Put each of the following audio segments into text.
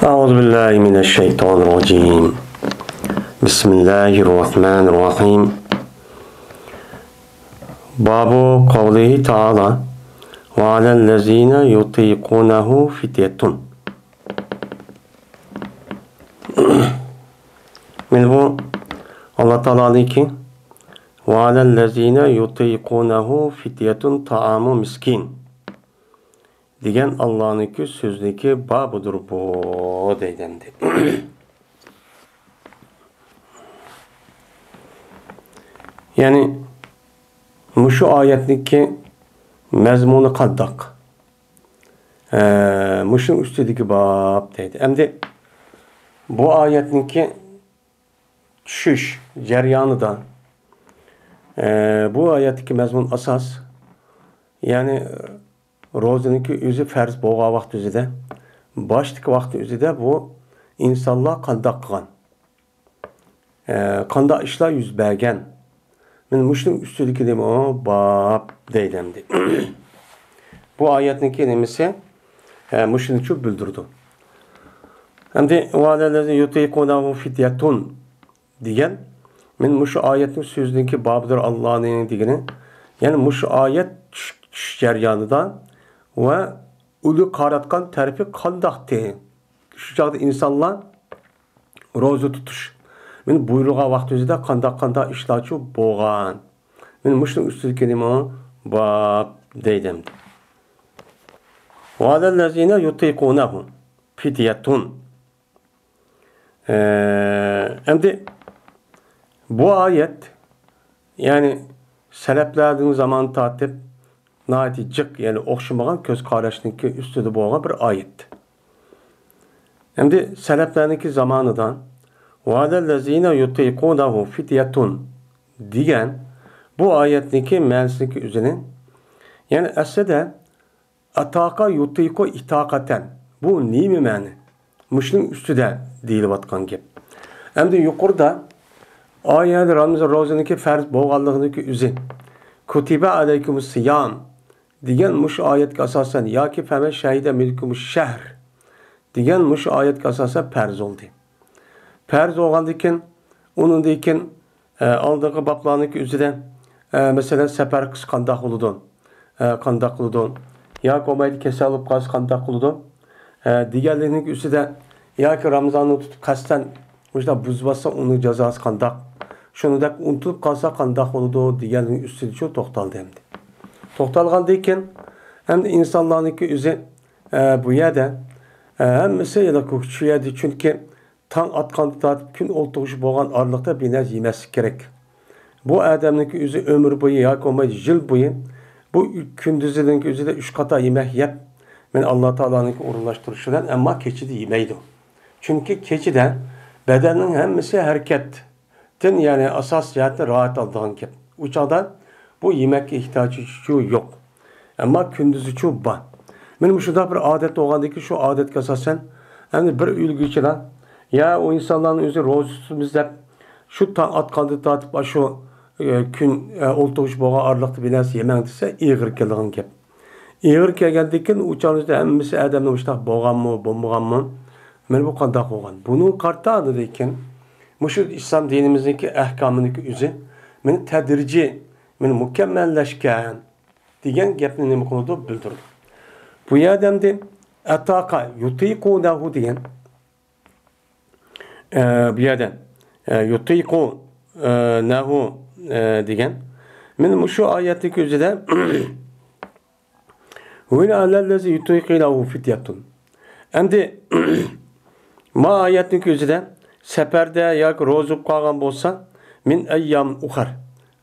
أعوذ بالله من الشيطان الرجيم بسم الله الرحمن الرحيم باب قوله تعالى وعلى الذين يطيقونه فدية من bu Allah Teala'nın ki وعلى الذين يطيقونه فدية طعام مسكين degan Allah'ınki sözdeki babıdır bu deydendi. Yani şu ayetdeki mezmunu qandaq. Muşun üstüdeki bab deydi. Endi bu ayetdeki düşüş jarayoni da bu ayetdeki mezmun asas yani ro'ziniki o'zi farz bo'lgan vaqt o'zida boshdagi vaqt o'zida bu insonlar qandoq qilgan qandoq ishlar yuz bergan men mushning ustidagi nima bab deyiladi. Bu oyatniki nimasi mushuni chu bildirdi. Endi va'dalazi yutiqunahu fidyatun degan men mushu oyatning so'zidagi babdir Allohning degani ya'ni mushu oyat tush jarayonida ve ulu qaratgan tarifi qandaqdi. Şu chaqda insonlar ro'za tutish. Men buyruğa vaqt o'zida qandaq ishlarchi bo'lgan. Men mushning ustidagi nima bab deydim. Va allazina yutiqunahu fidyatun. Endi bu ayet yani seleflerden zaman tatip natijiq yani o'xshamagan ko'z qarashniki ustida bo'lgan bir oyat. Endi salaflarniki zamonidan va'dallazina yutiqunahu fidyatun degan bu oyatniki ma'nosiki o'zini yani aslida ataqa yutiqu itaqatan bu nima ma'ni? Mushning ustida deyilayotgan gap. Endi yuqorida oyat Ramazon ro'ziniki farz bo'lganligini o'zi kutiba alaykumus siyam degan mush oyatga asosan yoki fama shahida milkumush shahr degan mush oyatga asosan farz bo'ldi. Farz bo'lgandan keyin undan keyin oldingi bablarniki o'zida masalan safar qilish qandoq bo'ladi? Qandoq qiladi? Yoki olmaydi kasal bo'lib qolsa qandoq qiladi? Deganlikning o'zida yoki Ramazonni tutib qasdan o'sha buzmasa uning jazosi qandoq? Shuningdek unutib qolsa qandoq bo'ladi deganning ustida shu to'xtaldi endi. To'xtalgandan keyin endi insonlarniki o'zi bu yerda hammasi yana ko'chiyadi chunki tong otqanda tortib kun o'ltirib bo'lgan oraliqda bir narsa yemaslik kerak. Bu odamniki o'zi umr bo'yi yoki bo'lmaydi yil bo'yi bu kunduzining o'zida 3 qator yemak yeb men Alloh taoloning o'rinlashtirishidan ammo kechida yemaydi. Chunki kechida badanning hammasi harakatdan yani asos jihatda rahat oladigan gap. U chog'da bu yemekке ihtiyoji şu yok. Ama gündüzü şu var. Benim şurada bir adet olgandaki şu adetga asosan yani bir ülgüçüden ya o insanların özü rozusumuzda şu atkandı tatip şu gün oltuğuş boğa arlıqtı bir narsa yemen dese iğir keldiğin gap. İğir kelgendikin uçağınızda hemmisi adamın uçtaq boğan mı, bomboğan mı? Men bu qandaq olgan. Bunun kartı adı deyken şu İslam dinimizdeki ahkamındaki özü men tedrici men mükemmelleşken degan gapni nima qildi bildirdi. Bu yerda ataqa yutiqunahu degan bu yerda yutiqunahu degan men shu oyatning o'zida va allazi yutiqunahu fidyatun. Endi ma oyatning o'zida safarda yoki ro'za qolgan bo'lsa min ayyam uxar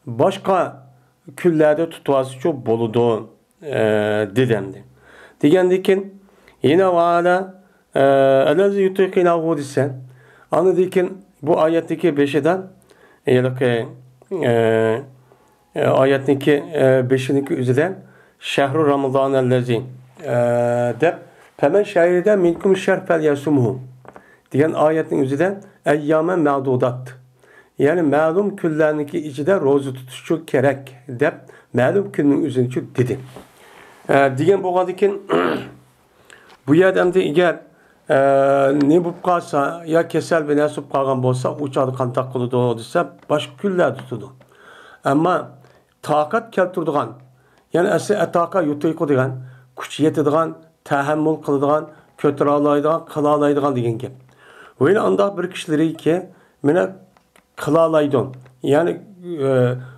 boshqa kunlarda tutuvası çok boludu dedemdi. Degendikin yine va'ala alazi yutiqinahu desen anıdikin bu ayetteki 5'den ayetteki 5'inki üzerinden şehru Ramazan allazi dep hemen şahide minkum şerfel yasumuhu diyen ayetin üzerinden eyyamen ma'dudat yani ma'lum kunlarniki ichida ro'za tutish kerak deb ma'lum kunning o'zini dedi. Degan bo'lgandan keyin bu yerda endi agar ne bu kalsa ya kesel bir nesip kalgan bolsa uçadı kantak kılıdı dese başka küller tutudu. Ama takat kelturduğun yani esi etaka yutuyku degan kuch yetadigan tahammül qiladigan ko'tara oladigan qila oladigan degan gap. Öyle anda bir kişileri ki mene qila oladi. Yani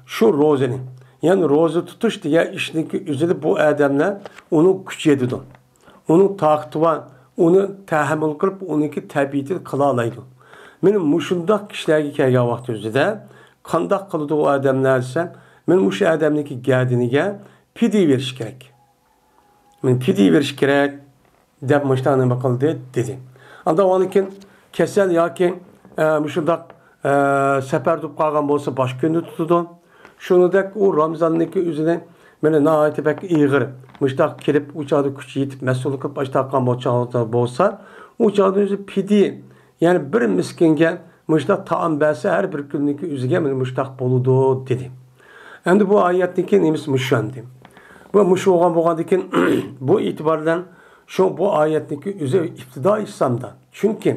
şu rozani yani roza tutuş diye işniki üzülüp bu adamlar onu kuch yetadi. Onu taqati var, onu tahammül qilib oniki tabiatini qila oladi. Mening mushundaq kishilarga kelgan vaqt o'zida qandoq qiladi u odamlar desam, men mush odamniki gadiniga pidi berish kerak. Men pidi berish kerak deb mushta nima qildi dedi. Anda onkin kasal yoki mushundaq safar deb qolgan bo'lsa bosh kunni tutadi. Shuningdek u Ramazonniki o'zini meni nihoyatda bak ig'ir mushtaq kelib uchoqda kuch yetib mas'ullik qilib boshlagan bo'lsa uchoqda o'zi pidi yani bir miskinga mushtaq taom bersa har bir kunniki o'ziga meni mushtaq bo'ludi dedi. Endi bu oyatniki nemisi mushandi. Bu mush bo'lgandan keyin bu e'tibordan shu bu oyatniki o'zi ibtido islomdan. Chunki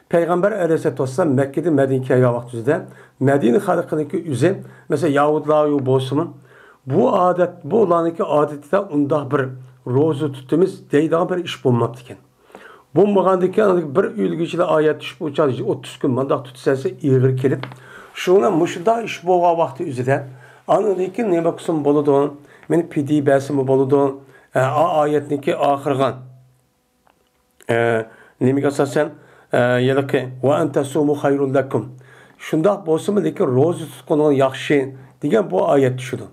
Peygamber Aleyhisselatü Vesselam Mekke'de Medine'ye vaktinde Medine halkındaki üze mesela Yahudlar bolsun bu adet bu olanki adette unda bir rozu tuttuğumuz deyden bir iş bulmaktı. Bulmagandaki bir ülgüçle ayet düşüp uçadı 30 gün mandak tutsa iğir kelip şuna muşda iş bolğa vakti üzere anındaki ne bakısın boludu men pidi besimi boludu ayetniki ahırgan nemik asasen yalaki ve entasumu hayrun lakum. Şundaq bolsa mı ki rozu tutqunun yaxşı degan bu ayet düşüdü.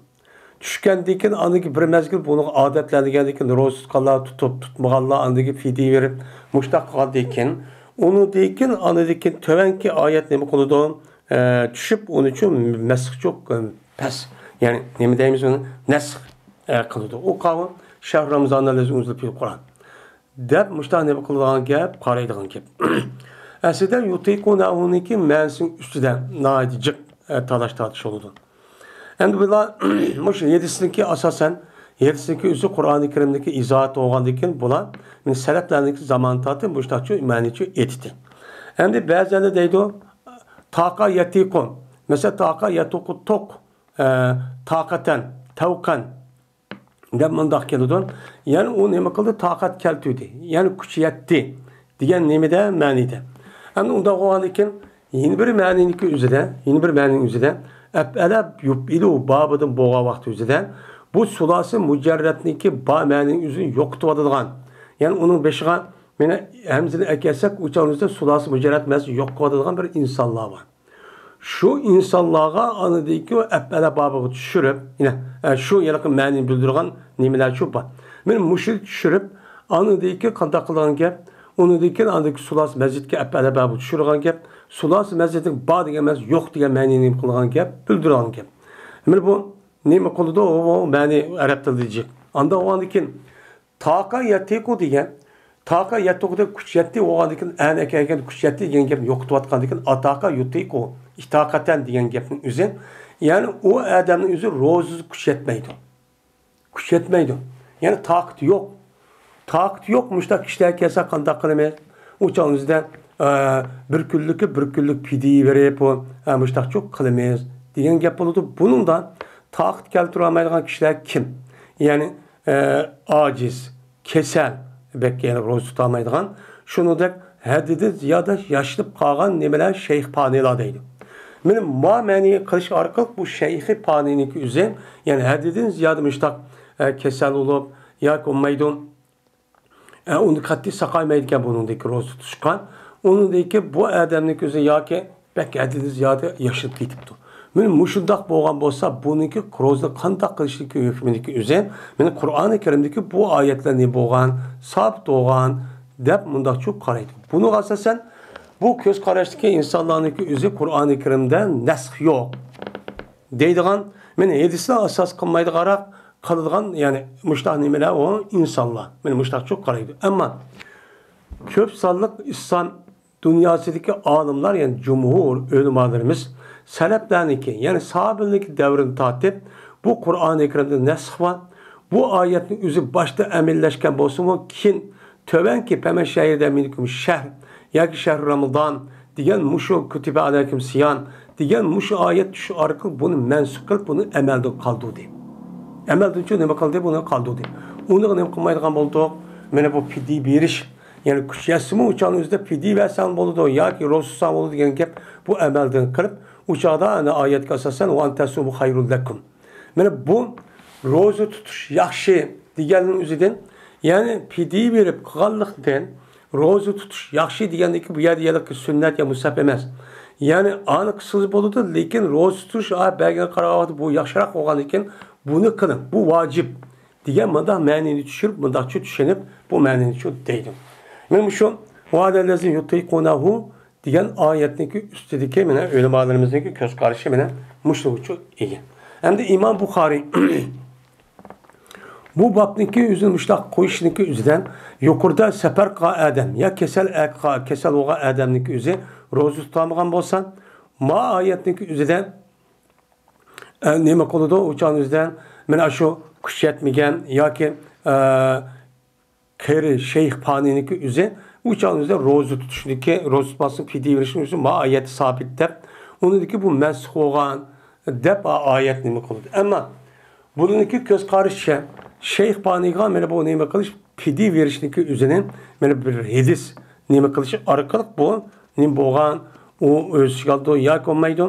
Düşkendeki anındaki bir mezgil bunu adetlendiğindeki rozu tutqanlar tutup tutmağanlar anındaki fidi verip muştaq qaldıyken onu deyken anındaki tövenki ayet nemi koludu düşüp onun için mesih çok pes. Yani nemi deyimiz onu nesih kılıdı. O kavun Şehr Ramazan'da lezunuzlu bir Kur'an. Dep muştaq nemi kılıdan gap qaraydigan gap. Aslında yutiquna oniki mənsin üstüdən naidicik talaş tartış oldu. Endi bular muş 7'sinki asasen 7'sinki üzü Kur'an-ı Kerim'deki izahat olğandikin bular men sələflərindeki zaman tatı muştaqçı məniçi etdi. Endi bəzəndə deydi o taqa yatiqun. Mesela taqa yatuqu tok taqatan tavqan deb mundaq keldi. Yani o nima qildi? Taqat keltudi. Yani kuch yetdi degan nimada ma'nida. Yani onda qo'g'andikin yeni bir ma'niniki o'zida, yeni bir ma'ning o'zida afala yubilu babıdan bo'lgan vaqt o'zida bu sulasi mujarratniki ba ma'ning o'zini yo'qotadigan. Yani onun beshiga meni hamzini akasak o'chamizda sulasi mujarrat emas yo'qotadigan bir insonlar bor. Şu insanlarga anidiki afala babıga tushirib, yine şu yaqin ma'nini bildirgan nimalar shu bor. Men mushil tushirib anidiki qanday qilgan gap onu deyken andaki sulas mezitke apala babu tushirgan gap sulas mezitin ba degan emas yo'q degan ma'nini qilgan gap bildirgan gap. Mana bu nima qildi o ma'ni arab tilida diyecek. Anda o'gandikin taqa yatiqu degan taqa yatiquda kuch yetdi o'gandikin ana kelgan kuch yetdi degan gap yo'qotayotgandikin ataqa yutiqu itaqatan degan gapning o'zi ya'ni o odamning o'zi ro'ziz kuch yetmaydi. Kuch yetmaydi. Ya'ni taqat yo'q. Taqat yo'qmuş da kişiler kese qandaq qilmaydi. Uçağınızda bir küllük pidi verip o muştaq çok qilmaymiz degan gap bo'ladi. Bunun da taqat keltira olmaydigan kişiler kim? Yani aciz, kesel, belki yani ro'za tuta olmaydigan, shuningdek haddidan ziyoda yashilib qolgan nimalar shayx panilar deydi. Meni ma'ni qilish orqali bu shayxi paniniki o'zi, yani haddidan ziyoda muştaq kesel bo'lib yoki olmaydi. Onu qattiq saqaymaydigan bunundaki ro'za tutishgan. Unundaki bu odamning o'zi yoki belki haddidan ziyoda yashib ketibdi. Men mushundaq bo'lgan bo'lsa, buniki ro'za qanday qilishligi hukmidagi o'zi, meni Qur'oni Karimdagi bu oyatlarni bo'lgan, sabit bo'lgan deb mundaq çok qaraydi. Buni asosan bu ko'z qarashdagi insonlarniki o'zi Qur'oni Karimda nasx yo'q deydigan, meni hadislar asos qilmaydigan qiladigan yani muştaq nimeler o insanlar. Meni muştaq çok qaraydi. Ama köp sallık İslam dünyasındaki alimler yani cumhur ölümalarımız seleflerniki yani sahabelik devrini tatip bu Kur'an-ı Kerim'de nesx var. Bu ayetin üzü başta emirleşken bolsun o kin tövenki pemen şehirde minkum şehr yoki şehr Ramazon degan mushu kutiba alaykum siyan degan mushu oyat shu orqali buni mansub qilib buni amalda qoldirdi. Amalda uchun nima qildi? Buni qoldirdi. Uni nima qilmaydigan bo'ldik? Mana bu fidya berish, ya'ni kuch yasimi uchun o'zida fidya versan bo'ladi yoki ro'zsan bo'ladi degan gap bu amaldan qilib o'chada ana oyatga asosan va antasumu xayrul lakum. Mana bu ro'za tutish yaxshi deganning o'zidan, ya'ni fidya berib qilganlikdan ro'za tutish yaxshi degandiki bu yerda sunnat ya musab emas. Yani aniq siz bo'ladi, lekin ro'za tutish bergan qarorati bu yaxshiroq bo'lgan ekan, buni qiling. Bu vojib degan ma'noda ma'nini tushirib, bundoqcha tushunib, bu ma'nini tushundim. Men shu va'dalazni yutiqunahu degan oyatniki ustidagi mana ulamolarimizniki ko'z qarashi bilan mushlik uchun ega. Endi Imom Buxoriy bu babniki o'zini mushtaq qo'yishniki o'zidan yuqorida safar qilgan odam ya kasal bo'lgan odamniki o'zi ro'za tutamagan bo'lsa, ma oyatniki o'zidan nima qiladi? O'shan o'zidan mana shu kuch yetmagan yoki qari shayx paniniki o'zi o'shan o'zidan ro'za tutishniki, ro'za tutmaslik fidya berishni o'zi ma oyati sabit deb, uniki bu mansux bo'lgan deb oyat nima qiladi. Ammo buniki ko'z qarashi Şeyh Paniga mana bu nima qilish fidya verishniki o'zining mana bir hadis nima qilish orqali bu nim bo'lgan u o'ziga oldi yoki olmaydi.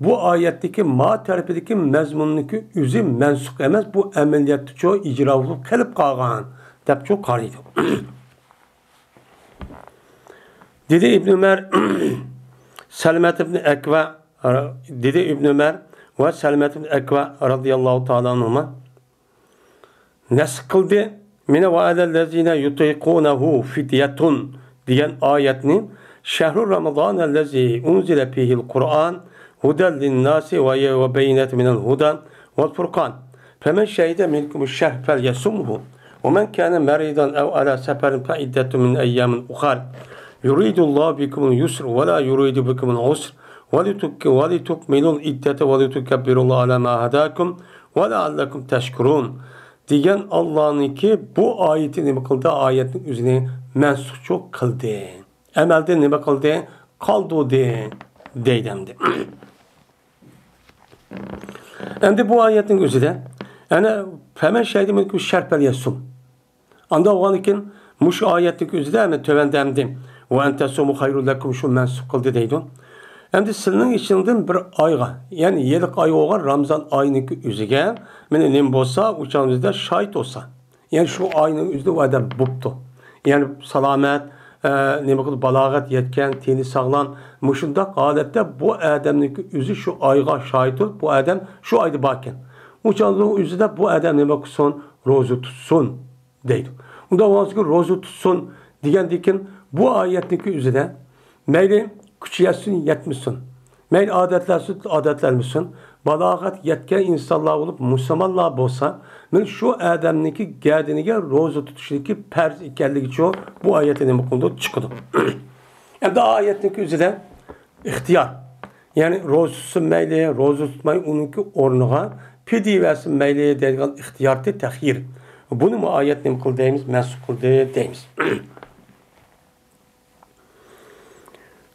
Bu oyatdagi ma tarafidagi mazmunniki o'zi mansux emas, bu amaliyotda cho ijro qilib qolgan deb cho qaraydi. Dedi İbn Ömer Salmat ibn Akva dedi İbn Ömer ve Salmat ibn Akva radıyallahu ta'ala anhuma nasıl kıldı? Mine va'adellezine yutiqunahu fidyatun diyen ayetini şehru Ramazanellezi unzile fihil Kur'an huden linnâsi ve beynet minel hudan vel furkan femen şehide minkumuş şehr fel yasumhu ve men kâne meridan ev ala seferin fe iddetu min eyyamin ukhar yuridullahu bikumul yusr ve la yuridu bikumul usr ve litukmilul iddete ve litukabbirullaha ala ma hadakum ve leallekum teşkurun degan Allah'ınki bu ayeti nima qildi? Ayetin o'zini mansux qildi. Amalda nima qildi? Qoldirdi deydimdi. Endi bu ayetin o'zida ana faman shaydi minkum sharpal yasum. Anda o'g'anikin mush ayetning o'zida ana tövendemdim. Va antasumu xayrul lakum shu mansux qildi deydi. Endi sizning içinden bir ayga, yani 7 ay olan Ramazan ayının üzüge, mene nem bolsa, uçağımızda şahit olsa. Yani şu ayının üzüde o adam buptu. Yani salamet, balagat yetken, teni sağlam, muşundak adette bu adamın üzü şu ayga şahit olup, bu adam şu ayda bakken. Uçağımızda üzüde bu adam son rozu tutsun deydi. Bunda olmaz ki rozu tutsun diyen dikin bu ayetteki üzüde meyli küçüyesin yetmişsin. Meyl adetler misin? Balagat yetken insanlar olup Müslümanlar olsa, men şu adamniki geldiğine roza tutuşundaki perz ikerlik çoğu bu ayetin mukundu çıkıdı. Hem de ayetteki üzere ihtiyar. Yani rozasın meyli, roza tutmayı onunki ornuğa, fidye versin meyli dediğin ihtiyardı tehir. Bunu mu ayetin mukundu deyimiz, mensup kıldı deyimiz.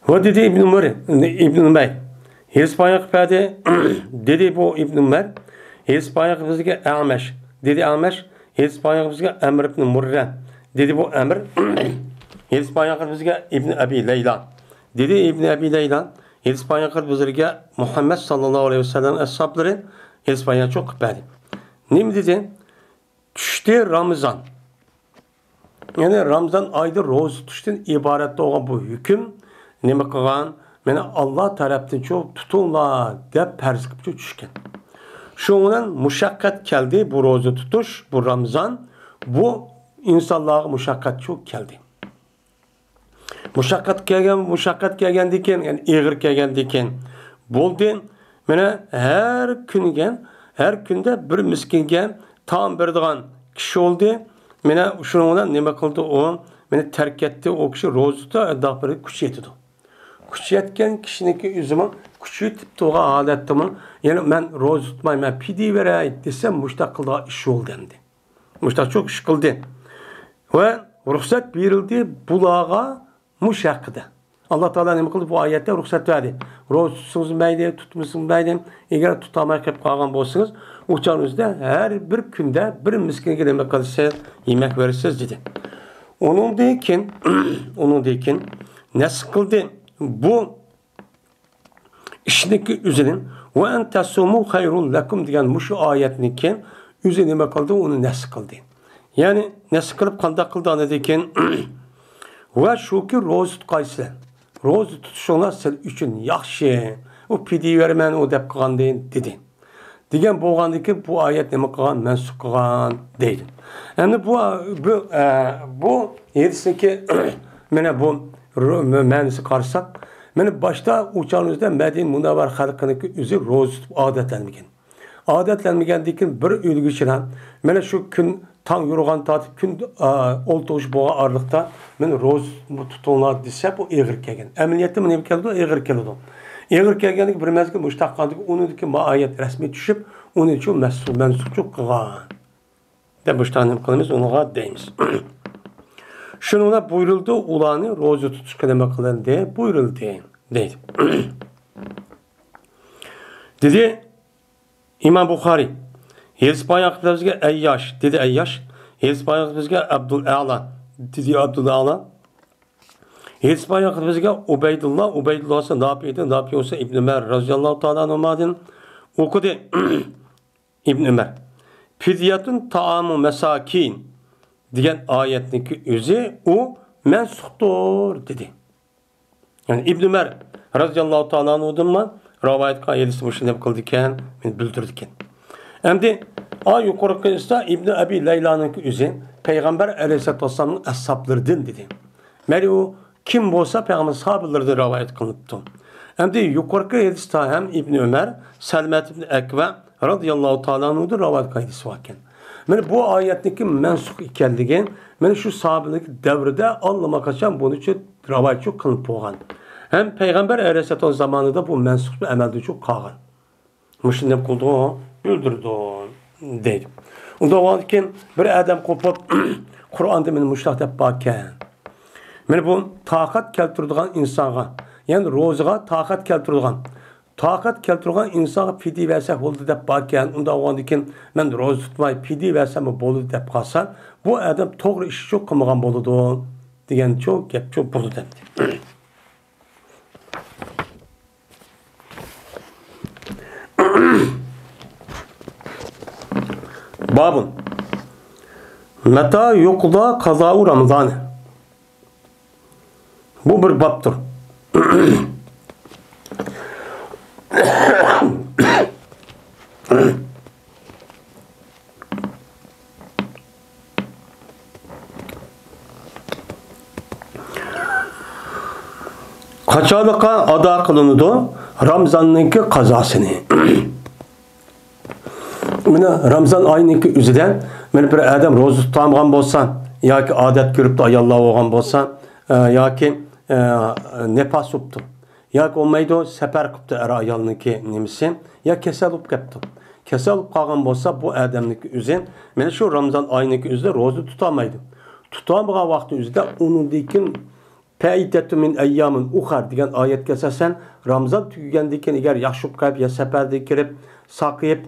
Ve dedi İbn Ömer, Hirispayak perde dedi bu İbn Ömer, Hirispayak bizge Ameş, dedi Ameş, Hirispayak bizge Emr ibn Murre, dedi bu Emr, Hirispayak bizge İbn Abi Leyla, dedi İbn Abi Leyla, Hirispayak bizge Muhammed sallallahu aleyhi ve sellem ashabları Hirispayak çok perde. Ne dedi? Düştü Ramazan. Yani Ramazan ayda roz tutuştan ibaret olan bu hüküm nima qilgan? Meni Allah tarafdan çok tutunla deb farz qilib tushgan. Shundan mushaqqat keldi bu roza tutush, bu Ramazan, bu insonlarga mushaqqat çok keldi. Mushaqqat kelgandikan, yani ig'ir kelgandikan bo'ldi. Mana har kunda bir miskinga taom beradigan kishi oldi. Mana shundan nima qildi u? Meni tark etdi, o kishi ro'zada adabiri kuch yetdi. Kuch yetgan kishiniki o'zimi kuchaytib turgan holatdami, ya'ni men ro'za tutmayman, fidya beray desam mushtaq qilgan ish bo'ldi endi. Mushtaq çok ish qildi. Va ruhsat berildi bulağa muş hakkıda. Allah Teala ne kıldı bu ayette ruhsat verdi. Roz tutsunuz maydı, tutmuşsunuz maydı. Eğer tutamay kep kalgan bolsanız, uçağınızda her bir günde bir miskinge demek kalırsa yemek verirsiniz dedi. Onun deyken nasıl kıldı bu işindeki üzerinin ve en tasumu hayrun lekum diyen şu ayetindeki üzerine ne kıldı onu nasıl kıldı? Yani nasıl kılıp kanda kıldı anladıyken ve şu ki roz tutkaysı. Roz tutuşuna sen üçün yaxşı. O pidi vermen o dep kılgan dedi. Diyen boğandaki bu ayet ne kılgan mensuk kılgan değil. Yani bu yedisindeki mene bu mensi karsak mene başta uçağınızda Medine Münevver halkındaki üzü roz adetlenmegen. Adetlenmegen bir ülgüçüne mene şu gün tan yorgan tatip gün oltuğuş boğa arlıkta men roz tutulna dese bu eğir kelgen. Emniyette men keldi eğir keldi. Eğir kelgenlik bir mezgil müştaqandık onudaki ma ayet resmi düşüp onun için mensupçu kılgan. De müştaqanım kılımız onuğa deyimiz. Şununa buyuruldu ulanı rozu tutuş kelime kılan diye buyuruldu deydi. Dedi İmam Bukhari Helspayak bizge Ayyaş dedi Ayyaş. Helspayak bizge Abdül'Ala dedi Abdül'Ala. Helspayak bizge Ubeydullah. Ubeydullah ise ne yapıyordu? Ne yapıyorsa İbn Ömer radıyallahu ta'ala anhu'dan okudu. İbn Ömer. Fidyatun ta'amu mesakin diyen ayetindeki üzü o mensuktur dedi. Yani İbn Ömer radıyallahu ta'ala anhu'dan rivayet kayedisi başında kıldıkken bildirdikken. Hem de ay yukarıda İbn Abi Leyla'nın üzü Peygamber Aleyhisselatü Vesselam'ın ashablarıdır dedi. Meri o kim olsa Peygamber sahabelerden rivayet kılıptı. Hem de yukarıda hadiste hem İbn Ömer, Selmet ibn Ekve radıyallahu ta'ala anhu'dur rivayet kaydısı varken. Yani bu ayetteki mensuk ikenliğin yani şu sahabelik devrede Allah'a kaçan bunun için rivayet çok kılıp olgan. Hem Peygamber Aleyhisselatü zamanında bu mensuk bir emelde çok kalgan. Müşindim kıldı o, bildirdi o deydi. Onda varken bir adam kopup Kur'an'da benim müştaq dep bakken. Yani bu takat keltirdiğin insana, yani rozuğa takat keltirdiğin insana pidi versek oldu dep bakken. Onda varken ben roz tutmay pidi versem boldu dep kalsa, bu adam doğru işi çok kılmagan boludu. Diyen çok gep çok bolu demdi. Babun Meta yuqda kaza'u Ramazan. Bu bir babdır. Kaçalıqa ada kılınıdı Ramazan'ınki kazasını. Mene Ramazan ayınınki üzüden mene bir adam rozu tutamgan bolsan yoki odat ko'rib ayollar olgan bolsa yoki nefas uptu yoki olmaydi safar qilibdi er ayolniki nimasi ya kasal bo'lib ketdi. Kasal bo'lib qolgan bo'lsa bu odamniki o'zi mana shu Ramazan ayınınki o'zida rozu tutamaydi. Tutamgan vaqti o'zida uningdan Fa'idatu min ayyamin ukhar degan oyatga asosan Ramazan tugagandan keyin agar yaxshi bo'lib qolib ya safarga kirib saqib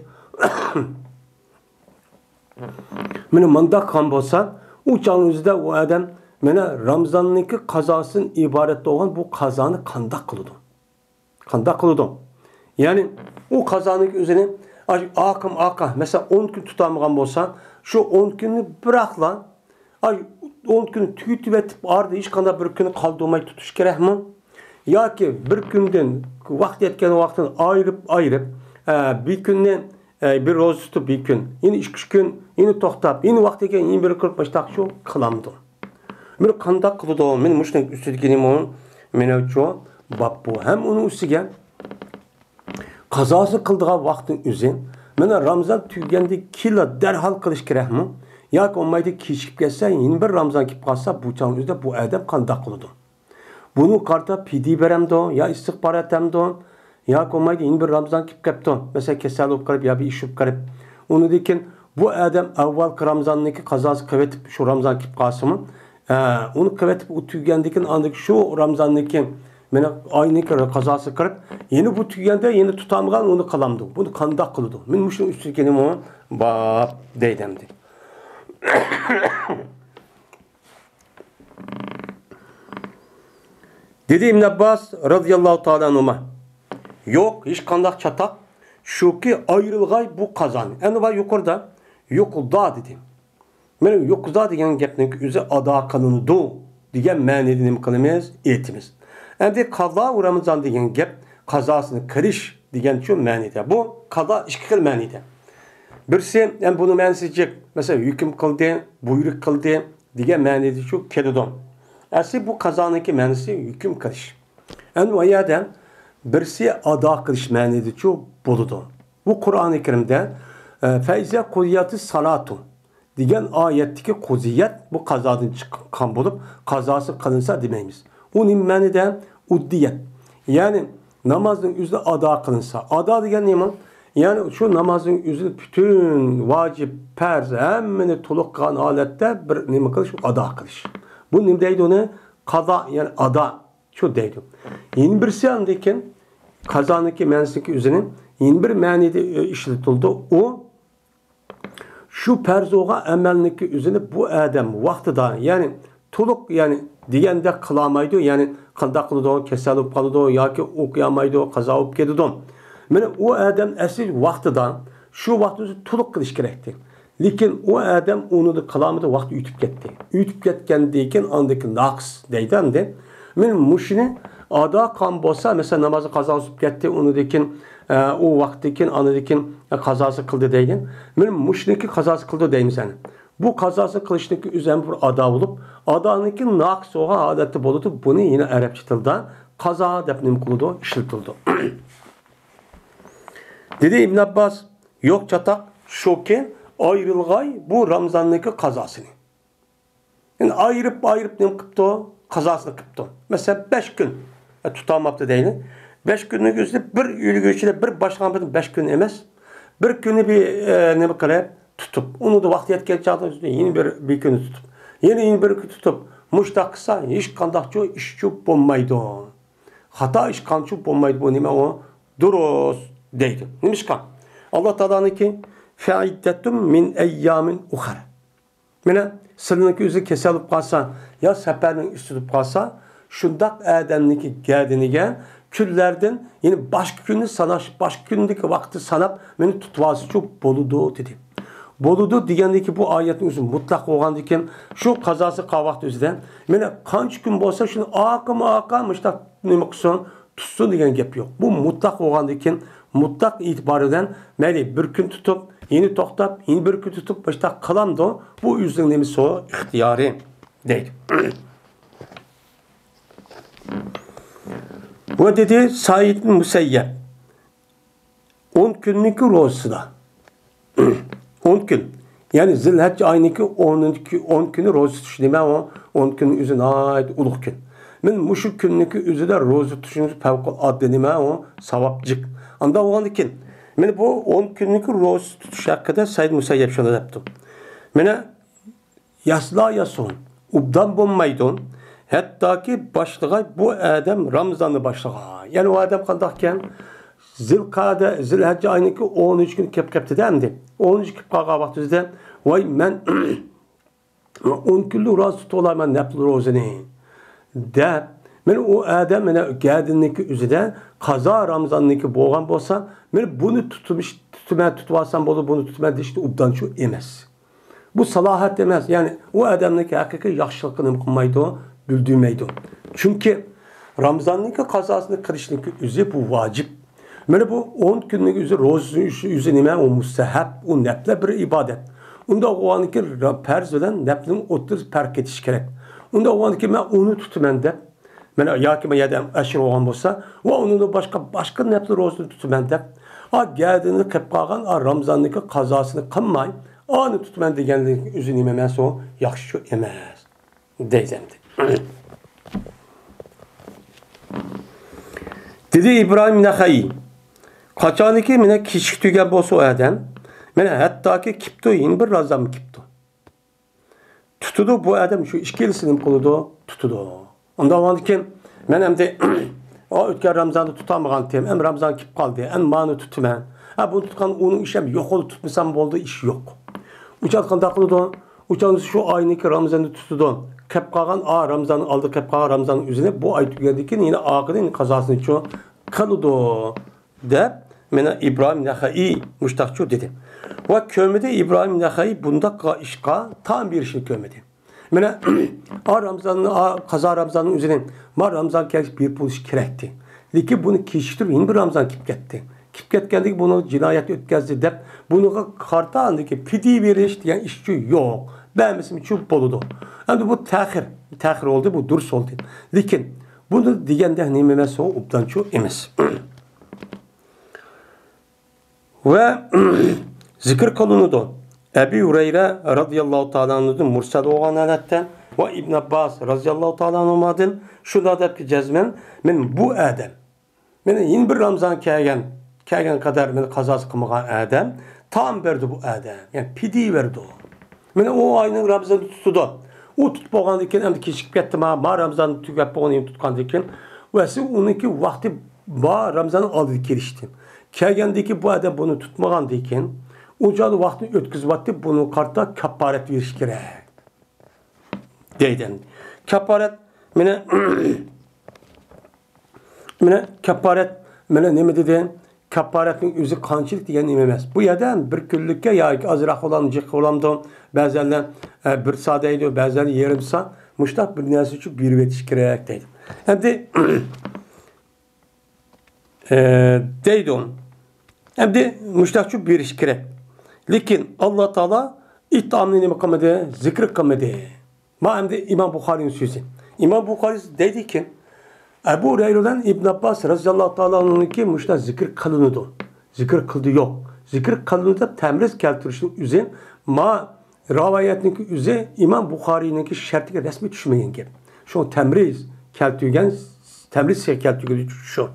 meni mundaq qilgan bo'lsa u chog'ning o'zida u odam mana Ramazonniki qazosidan iborat bo'lgan bu qazoni qandoq qiladi? Qandoq qiladi? Ya'ni u qazoniki o'zini aqim mesela 10 kun tutamagan bo'lsa shu 10 kunni biroqla 10 kun tüyütüp etip ardı hiç kadar bir günü kaldırmayı tutuş gerek mi? Ya ki bir günden vakit etken vaktin ayırıp bir günden bir roz tutup bir gün yine 2 gün yine toxtab yine vakit etken yine bir kırpmış tak şu kılamdı. Bir kandak kılıdı o benim müşnek üstüdüklerim onun menevço bab bu hem onun üstüge kazası kıldığı vaktin üzerine bana Ramazan tüygendi kila derhal kılış gerek mi? Ya ki olmaydı kişip gelse yeni bir Ramazan kip kalsa bu çağın üzerinde bu adam kandak kılıdı. Bunu karta pidi veremdi ya istikbar etemdi ya ki olmaydı yeni bir Ramazan kip kaptı. Mesela kesel olup karıp ya bir iş olup karıp. Onu dikin bu adam evvel Ramazan'daki kazası kıvetip şu Ramazan kip kalsa mı Onu kıvetip o tüygendikin andaki şu Ramazan'daki mene aynı kere kazası kırıp yeni bu tüygende yeni tutamgan onu kalamdı. Bunu kandak kılıdı. Men muşun üstükenim o bab deydemdi. Dedi İbn Abbas radıyallahu teala anhuma. Yok hiç kandak çatak. Şu ki ayrılgay bu kazan. Yani var yukarıda yokulda dedi. Men yokulda degan gapning o'zi ado qilindi degan ma'nida nima qilamiz? Aytamiz. Endi qazo Ramazon degan gap qazosini qilish degan shu ma'nida. Bu qazo ikki xil ma'nida. Birisi yani bunu ma'nisi mesela hukm qildi, buyruq qildi degan ma'nida shu keladi. Asli bu qazoniki ma'nisi hukm qilish. Endi o yerda birisi ado qilish ma'nida shu bo'ladi. Bu Qur'oni Karimda faize qudiyati salatu degan oyetteki qudiyat bu qazodan chiqqan bo'lib, qazosi qilinsa demaymiz. U nim ma'nida uddiyat. Ya'ni namozning o'zida ado qilinsa. Ado degan nima? Ya'ni shu namozning o'zida bütün vacib, farz hammani to'liq qilgan holatda bir nima qilish, ado qilish. Bu nima deydi uni? Qazo, ya'ni ado. Shu deydi. Yeni birisi andekin qazoniki ma'nosiki o'zini yeni bir ma'nida ishlatildi. O şu perzoğa emelniki üzerine bu adam vaktida yani tuluk yani diyende kılamaydı yani kanda kılıdı kesel olup kalıdı ya ki okuyamaydı kaza olup gidiyordu. Yani o adam esil vaktida şu vakti tuluk kılış gerekti. Lakin o adam onu da kılamadı vakti ütüp gitti. Ütüp getkendeyken andaki naks deyden de men muşini ada kan bolsa mesela namazı kaza olup gitti onu dekin o vaktikin anadikin kazası kıldı deyin. Men muşniki kazası kıldı deyim sen. Bu kazası kılışniki üzerine bir ada olup adaniki naks oğa adeti boludu. Bunu yine Arapça tilde kaza depnim kılıdı, işletildi. Dedi İbn Abbas yok çatak şu ki ayrılgay bu Ramazan'daki kazasını. Yani ayırıp ne kıptı? Kazasını kıptı. Mesela 5 gün tutamaptı deyin. 5 günlük üzere bir ülgüçüyle bir başkan 5 gün emez. Bir günü bir ne bakar tutup onu da vakti yetken çağda yeni bir günü tutup yeni bir günü tutup muşta kısa iş kandakçı işçi olmaydı. Hata iş kançı olmaydı bu nime o duros deydi. Neymiş kan? Allah Teala'nın ki fe'iddetum min eyyamin ukhra. Mene sırrındaki üzeri keselup kalsa ya seferinin üstüdüp kalsa şundak adamniki geldiğini gel küllerden yine başka günü sanaş, başka gündeki vakti sanap beni tutvası çok boludu dedi. Boludu diyendeki bu ayetin üzüm mutlak olan diken şu kazası kavakt üzden beni kaç gün bolsa şunu akım işte ne baksan tutsun diyen gap yok. Bu mutlak olan diken mutlak itibareden meli bir gün tutup yeni toktap yeni bir gün tutup işte kalan da bu yüzden nemisi o ihtiyari değil. Bu dedi Said bin Musayyeb 10 günlük rozusunda 10 gün yani Zilhicce ayındaki 10 günü rozu tutuşu o 10 günün üzerine ait uluk gün. Men muşu günlük üzerinde rozu tutuşunuz fevkalade nime o savapcık. Anda o andikin. Men bu 10 günlük rozu tutuşu hakkında Said Musayyeb şöyle yaptım. Mene yasla yason ubdan bulmaydın. Hatta ki başlığa bu adam Ramazan'ı başlığa. Yani o adam kaldakken Zilhicce ayındaki 13 gün kep dendi. 13 kep kağa vaktizde vay men 10 günlük roz tutular ben nepli rozunu. De men o adam mene geldiğindeki üzerinde kaza Ramazan'daki boğan bolsa men bunu tutmazsam bolu bunu tutmaz işte ubdan şu emez. Bu salahat demez. Yani o adamdaki hakiki yaxşılıkını kılmaydı o. Bildirmeydi. Çünkü Ramazan'daki kazasını kılışniki üzeri bu vacip. Yani bu 10 günlük üzeri rozun üzerine o mustahab, o neple bir ibadet. Onda o anki perz olan neplinin otur perk etiş gerek. Onda o anki ben onu tutumem de. Yani ya ki ben yedem eşir olan olsa ve onun da başka nepli rozunu tutumem de. Ha geldiğinde kepkagan Ramazan'daki kazasını kılmayın. Anı tutumem de geldiğinde üzerine emez o yakşı emez. Deyzemdi. Dedi İbrahim Nehai kaçaniki mene kişik tügen bolsa o adam mene hatta ki kipto yin bir razam kipto tutudu bu adam şu işkilisini kılıdı tutudu. Onda vardı ki ben hem de o ötken Ramazan'da tutamagan diyeyim. Hem Ramazan kip kaldı. Hem mani tutumen. Ha bunu tutkan onun işlem yok oldu tutmasam oldu iş yok. Uçatkan takılıdı. Uçağınız şu aynıki Ramazan'da tutudu. Kep kalan Ramazan'ın aldı kep kalan Ramazan'ın üzerine bu ay tükendik yine akıdın kazasını çoğu kalıdı de mena İbrahim Nehai müştakçu dedi. Ve kömede İbrahim Nehai bunda işka tam bir işini kömedi. Mena Ramazan'ın kaza Ramazan'ın üzerine mar Ramazan gelmiş bir pul iş kerekti. Liki bunu kişidir yine bir Ramazan kip gitti. Kip ketkendik bunu cinayet ötkazdı dep bunu karta andaki pidi veriş diyen işçi yok. Ben mesela çok boludu. Hem bu tahir oldu bu durs oldu. Lakin bunu diyende nimemesi o uptan çok emes. Ve zikir konunudu. Ebu Hureyre radıyallahu ta'ala anhu'nun mursal olan aletten ve İbn Abbas radıyallahu ta'ala anhu'madın şunda da ki cezmen men bu adam. Men yine bir Ramazan kegen kadar men kazası kılmagan adam tam verdi bu adam. Yani pidi verdi o. Men o ayının Ramazan'ı tutudu. O tutup boğan diken hem de keşik ketdi ma Ramazan'ı tükep boğanayım tutkan diken. Ve onunki vakti Ramazan'ı aldı kirişti. Kelgendeki bu adam bunu tutmagan diken ucalı vakti ötküzüp bunu kartta kaparet veriş gerek. Deyden. Kaparet mene kaparet mene ne mi dedi? Kaparetin yüzü kançılık diyen imemez. Bu yerden bir küllükke ya azrak olan cık olamdı. Bazen bir sadeydi, bazen yarım saat. Muştak bir nesi için bir vetiş gerek deydim. Hem de deydim. Hem de muştakçı bir iş gerek. Lakin Allah Teala ittamını makamede zikr kamede. Ma hem de İmam Bukhari'nin sözü. İmam Bukhari dedi ki Ebu Hureyre'den İbn Abbas radıyallahu ta'ala anh'ınki muştak zikr kılınıdı. Zikr kıldı yok. Zikr kılınıda temriz keltirişinin üzerine ma ravayetinki üzerine İmam Bukhari'ninki şertine resmi düşmeyen gibi. Şu temriz keltirgen temriz keltirgen şu.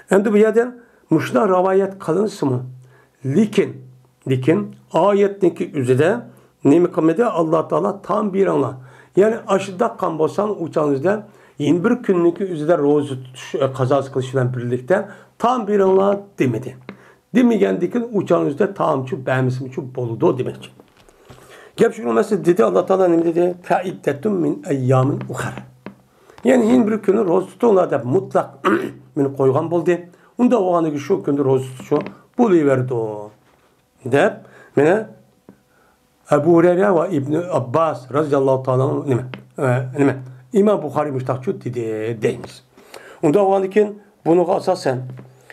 Hem de bu yerden muştak ravayet kılınsı mı? Lakin ayetteki üzerinde nemikamede Allah Teala tam bir anla. Yani aşıda kan bosan uçağınızda 21 günlük üzerinde rozu kazası kılışıyla birlikte tam bir anla demedi. Demegen dikin uçağınızda tam şu beğenmesim şu boludu demek. Gep şunu mesela dedi Allah Teala ne dedi? Fe'iddetum min eyyamin ukhar. Yani 21 günü roz tutuyorlar da mutlak beni koygan buldu. Onda o anı şu günde roz tutuyor. Buluverdi o. Dep mene Ebu Hureyre ve İbn Abbas radıyallahu ta'ala nime İmam Bukhari müştakçı dedi deyimiz. Onda o anıkin bunu asasen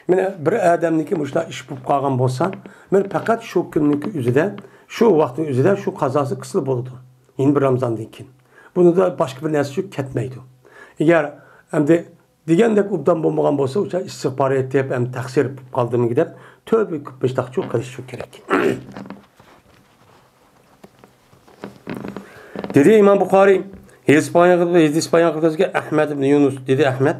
mene bir adamniki müştak iş bu kalgan bolsa men fakat şu günlük üzerinde şu vaktin üzerinde şu kazası kısılıp oldu. Yine bir Ramazan'daki. Bunu da başka bir nesli ketmeydi. Eğer hem de degandek ubdan bolmagan bolsa uça istihbar etip hem taksir kaldığımı gidip tövbe müştakçı kılışıyor gerek. Dedi İmam Bukhari İspanya kızı Ahmed ibn Yunus dedi Ahmed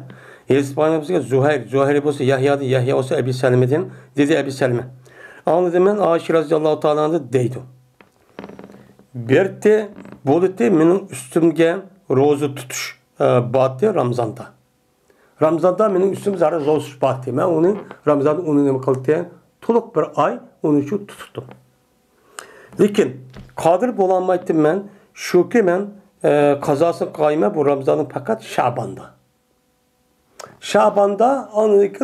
İspanya kızı Zuhair olsa Yahya olsa Ebi Selme'den dedi Ebi Selme. Anladım ben Ayşe radıyallahu ta'ala anladı deydi. Berti bolite benim üstümge rozu tutuş battı Ramazan'da. Ramazan'da benim üstüm zaten rozu battı. Ben onu Ramazan'da onu ne kıldı? Tuluk bir ay onu şu tuttum. Lakin kadir bolanmaydım ben şu ki ben kazası kayma bu Ramazan'ın fakat Şaban'da. Şaban'da anlık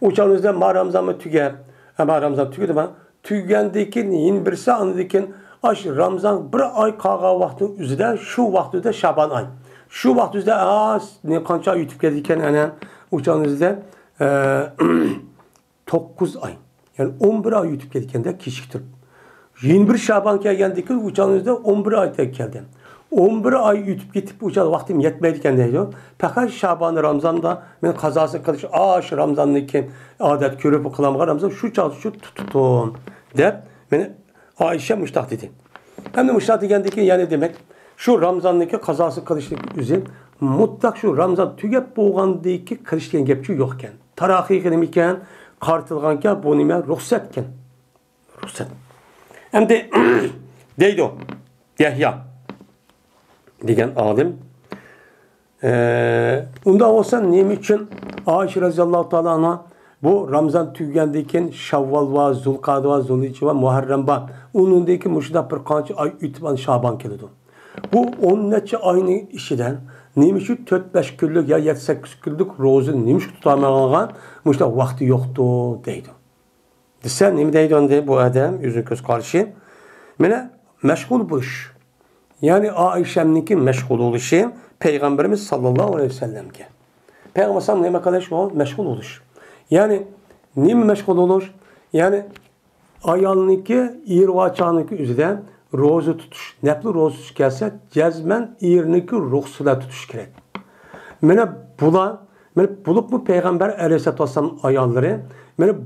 uçağınızda ma Ramazan'ı tüge. Ama Ramazan tügedi ben. Tügendeki neyin birisi anlıkken aş Ramazan bir ay kağa vaktin üzerinde şu vakti Şaban ay. Şu vakti ne kança YouTube gelirken yani uçağınızda 9 ay. Yani 11 ay YouTube gelirken de kişiktir. 21 Şaban geldiğinde uçağınızda 11 ay tek geldi. 11 ay YouTube gidip uçağı vaktim yetmeydiken de diyor. Fakat Şaban Ramazan'da ben kazası kılış şu Ramazan'daki adet körüp kılamağa Ramazan şu çalış şu tutun der. Ben Ayşe müştak dedi. Hem de müştak degendeki yani demek şu Ramazan'daki kazası kılışlık üzerine mutlak şu Ramazan tügep boğandaki kılışken gepçi yokken. Tarahi kılimiken kartılganken bu nime ruhsatken. Ruhsat. Hem de deydi o. Yahya. degan alim. Unda olsa nima uchun Ayşe radhiyallohu taala anha bu Ramazan tugagandan keyin Shavval va Zulqa'da va Zulhijja va Muharram va undan keyin mushunda bir qancha oy o'tib Shaban keladi. Bu 10 necha oyning ishidan nima uchun 4-5 kunlik ya 7-8 kunlik ro'zani nima uchun tutamagan mushunda vaqti yo'qdi deydi. Desa nima deydi onda bu odam o'zini ko'z qarashi? Mana mashg'ul bo'lish. Ya'ni Ayşe'ninki mashg'ul bo'lishi Peygamberimiz sallallahu aleyhi ve sellem'ke. Peygamber sallallahu aleyhi ve sellem meşgul oluş. Yani nima meşgul oluş? Yani ayalniki irvaçaniki üzerinden rozu tutuş. Nepli rozu tutuş gelse cezmen irniki ruhsuyla tutuş gerek. Mene bulup bu Peygamber aleyhisselatü vesselam ayalları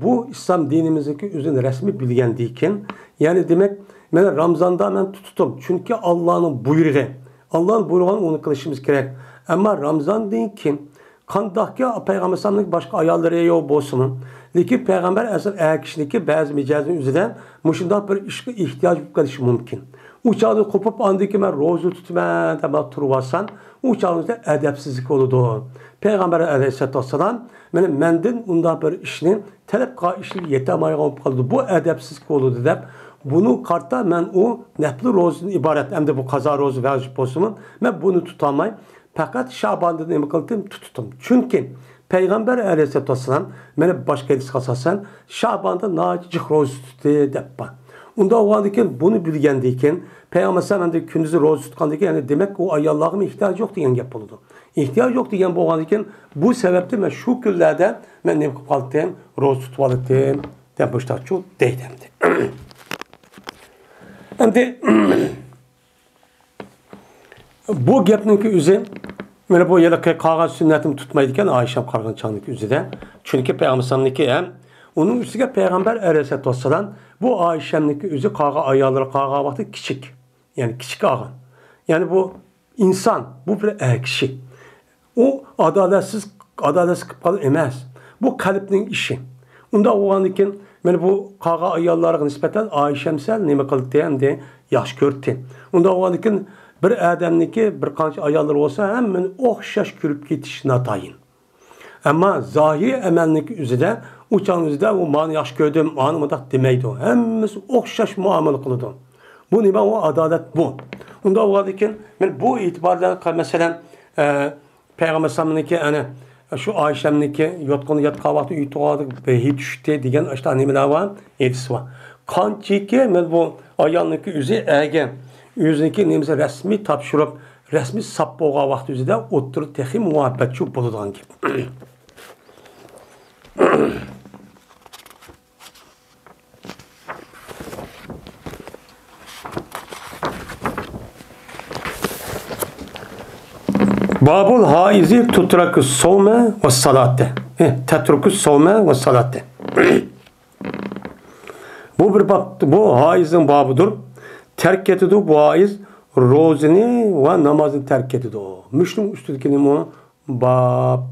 bu İslam dinimizdeki üzerine resmi bilgen deyken yani demek Ramazan'da ben tututum. Çünkü Allah'ın buyruğu. Allah'ın buyruğunu onu kılışımız gerek. Ama Ramazan değil ki kandaki Peygamber sallallahu başka ayalları yok bolsun. Lekin Peygamber asıl kişideki bazı mecazın üzerinden muşunda bir işe ihtiyaç kılışı mümkün. Uçağı kopup andaki ben rozu tutma tabi turvasan uçağınızda edepsizlik oldu. Peygamber aleyhisselatü vesselam menden unda bir işini talep işini yetemeyen kaldı. Bu edepsizlik oldu deyip bunu kartta ben o nepli rozun ibaret hem de bu kaza rozu vacip olsun ben bunu tutamay. Fakat Şaban'da nima qildim tuttum. Çünkü Peygamber aleyhisselatü vesselam beni başka hadis kasasan Şaban'da nacih rozu tuttu dep bak. Unda o andaki bunu bilgendiyken Peygamber sallallahu kündüzü rozu tutkandaki yani demek o ayallahıma ihtiyaç yok diyen gap oldu. İhtiyaç yok diyen bu andaki bu sebepte ben şu günlerde ben ne kalktım rozu tutmalıktım dep başta çok deydimdi. Hem de bu gapninki üzü mana bu yerda qolgan sunnatini tutmaydigan Ayşem qarg'anchoniki üzüde. Çünkü Peygamber'ninki ham onun üstüge Peygamber aleyhissalatu vesselam bu Ayşem'ninki üzü qolgan ayollar qolgan vaqti kichik. Yani kichik olgan. Yani bu insan, bu bir kishi. O adaletsiz qilib qolgan emas. Bu qalbning ishi. Unda o'g'andikin mana bu qolgan ayollarga nisbatan Ayşem sal nima qildi deganda yaxshi ko'rdi. Unda o'g'andikin bir adamniki bir qancha ayollar olsa hemen o'xshash ko'rib ketish natayin. Ama zahir emelniki üzerinde uçağın üzerinde o mani yaxshi ko'rdim, mani mundaq demaydi. Hammasi o'xshash muomala qiladi. Bu nima o adalet bu. Unda o'g'adiki men bu e'tibordan masalan Peygamber sallallohu ana şu Ayşemniki yotqin yotgan vaqtda uy tug'adi, behi tushdi degan ashta nimalar bor, hadis bor. Qanchaki men bu ayolniki o'zi ega özünki nemse resmi tapşırıp resmi sap boğa vakti üzerinde oturup tehi muhabbetçi buludan gibi. Babul haizi tutrakü savme ve salatte. Tetruku savme ve salatte. Bu bir bab, bu haizin babıdır. Terk edidu bu haiz rozini ve namazını terk edidu. Müslüm üstündeki o bab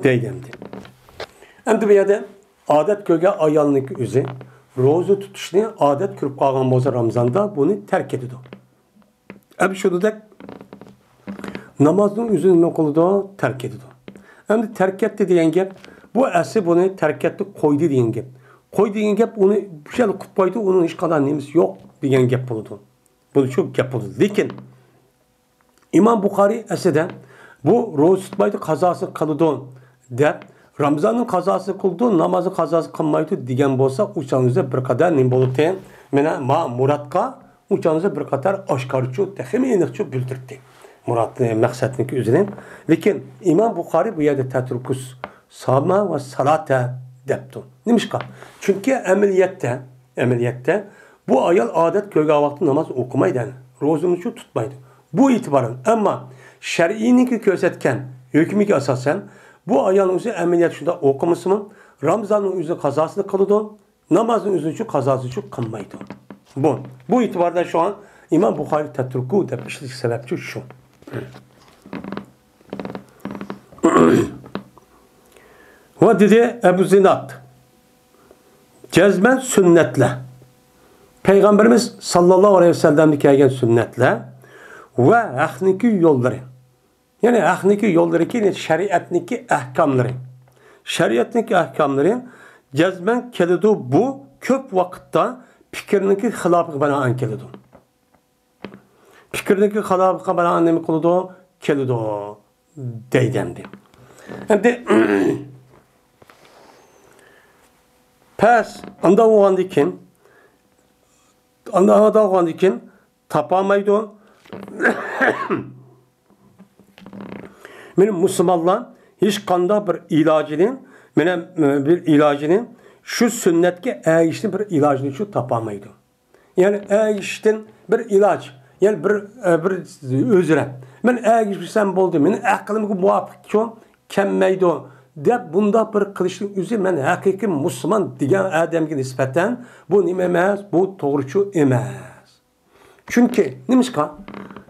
deylemdi. Hem de bir yerde adet köge ayalnık üzü rozu tutuşunu adet kürüp kalgan boza Ramazan'da bunu terk edidu. Hem şurada da namazın üzerine kolu da terk edidu. Hem de terk etti diyen gep bu esi bunu terk etti koydu diyen gep. Koydu diyen gep onu bir şey koydu onun hiç kadar nemisi yok diyen gep buldu. Bunu çok gep buldu. Lakin İmam Bukhari esede bu roz tutmaydı kazası kılıdı de Ramazan'ın kazası kıldı namazı kazası kılmaydı diyen bolsa uçağınızda bir kadar nem bolup diyen mena ma muratka uçağınızda bir kadar aşkarçı tehminiççi bildirdi. Muratlı maksatınki üzerine. Lakin İmam Bukhari bu yerde tetrukus sabma ve salate deptu. Nimişka? Çünkü ameliyette bu ayal adet köyge vakti namaz okumaydı. Rozunu şu tutmaydı. Bu itibarın. Ama şer'ininki közetken, hükmü asasen bu ayalın üzeri ameliyat şunda okuması mı? Ramazan'ın üzeri kazasını kılıdı. Namazın üzeri şu kazası şu kılmaydı. Bu itibardan şu an İmam Bukhari tetruku demişlik sebepçi şu. Ve dedi Ebu Zinat cezmen sünnetle Peygamberimiz sallallahu aleyhi ve sellem'de gelgen sünnetle ve haqqniki yo'llari. Yani haqqniki yo'llari ki şeriatniki ahkamları. Şeriatniki ahkamları cezmen kelidi bu köp vakitte fikrniki xilafı bana kelidi. Fikrniki xilafı bana nemi kılıdı? Kelidi deydemdi. Şimdi pes anda oğandı kim tapamaydı. Benim Müslümanlar hiç kanda bir ilacının şu sünnetke eğiştin bir ilacını şu tapamaydı. Yani eğiştin bir ilaç. Yani bir özüre. Ben eğişsem boldu. Benim aklımı muvaffak şu kemmeydi. Dep bunda bir kılışlık üzü ben hakiki Müslüman diyen adamge nispeten bu nimemez, bu doğruçu emez. Çünkü nimişka?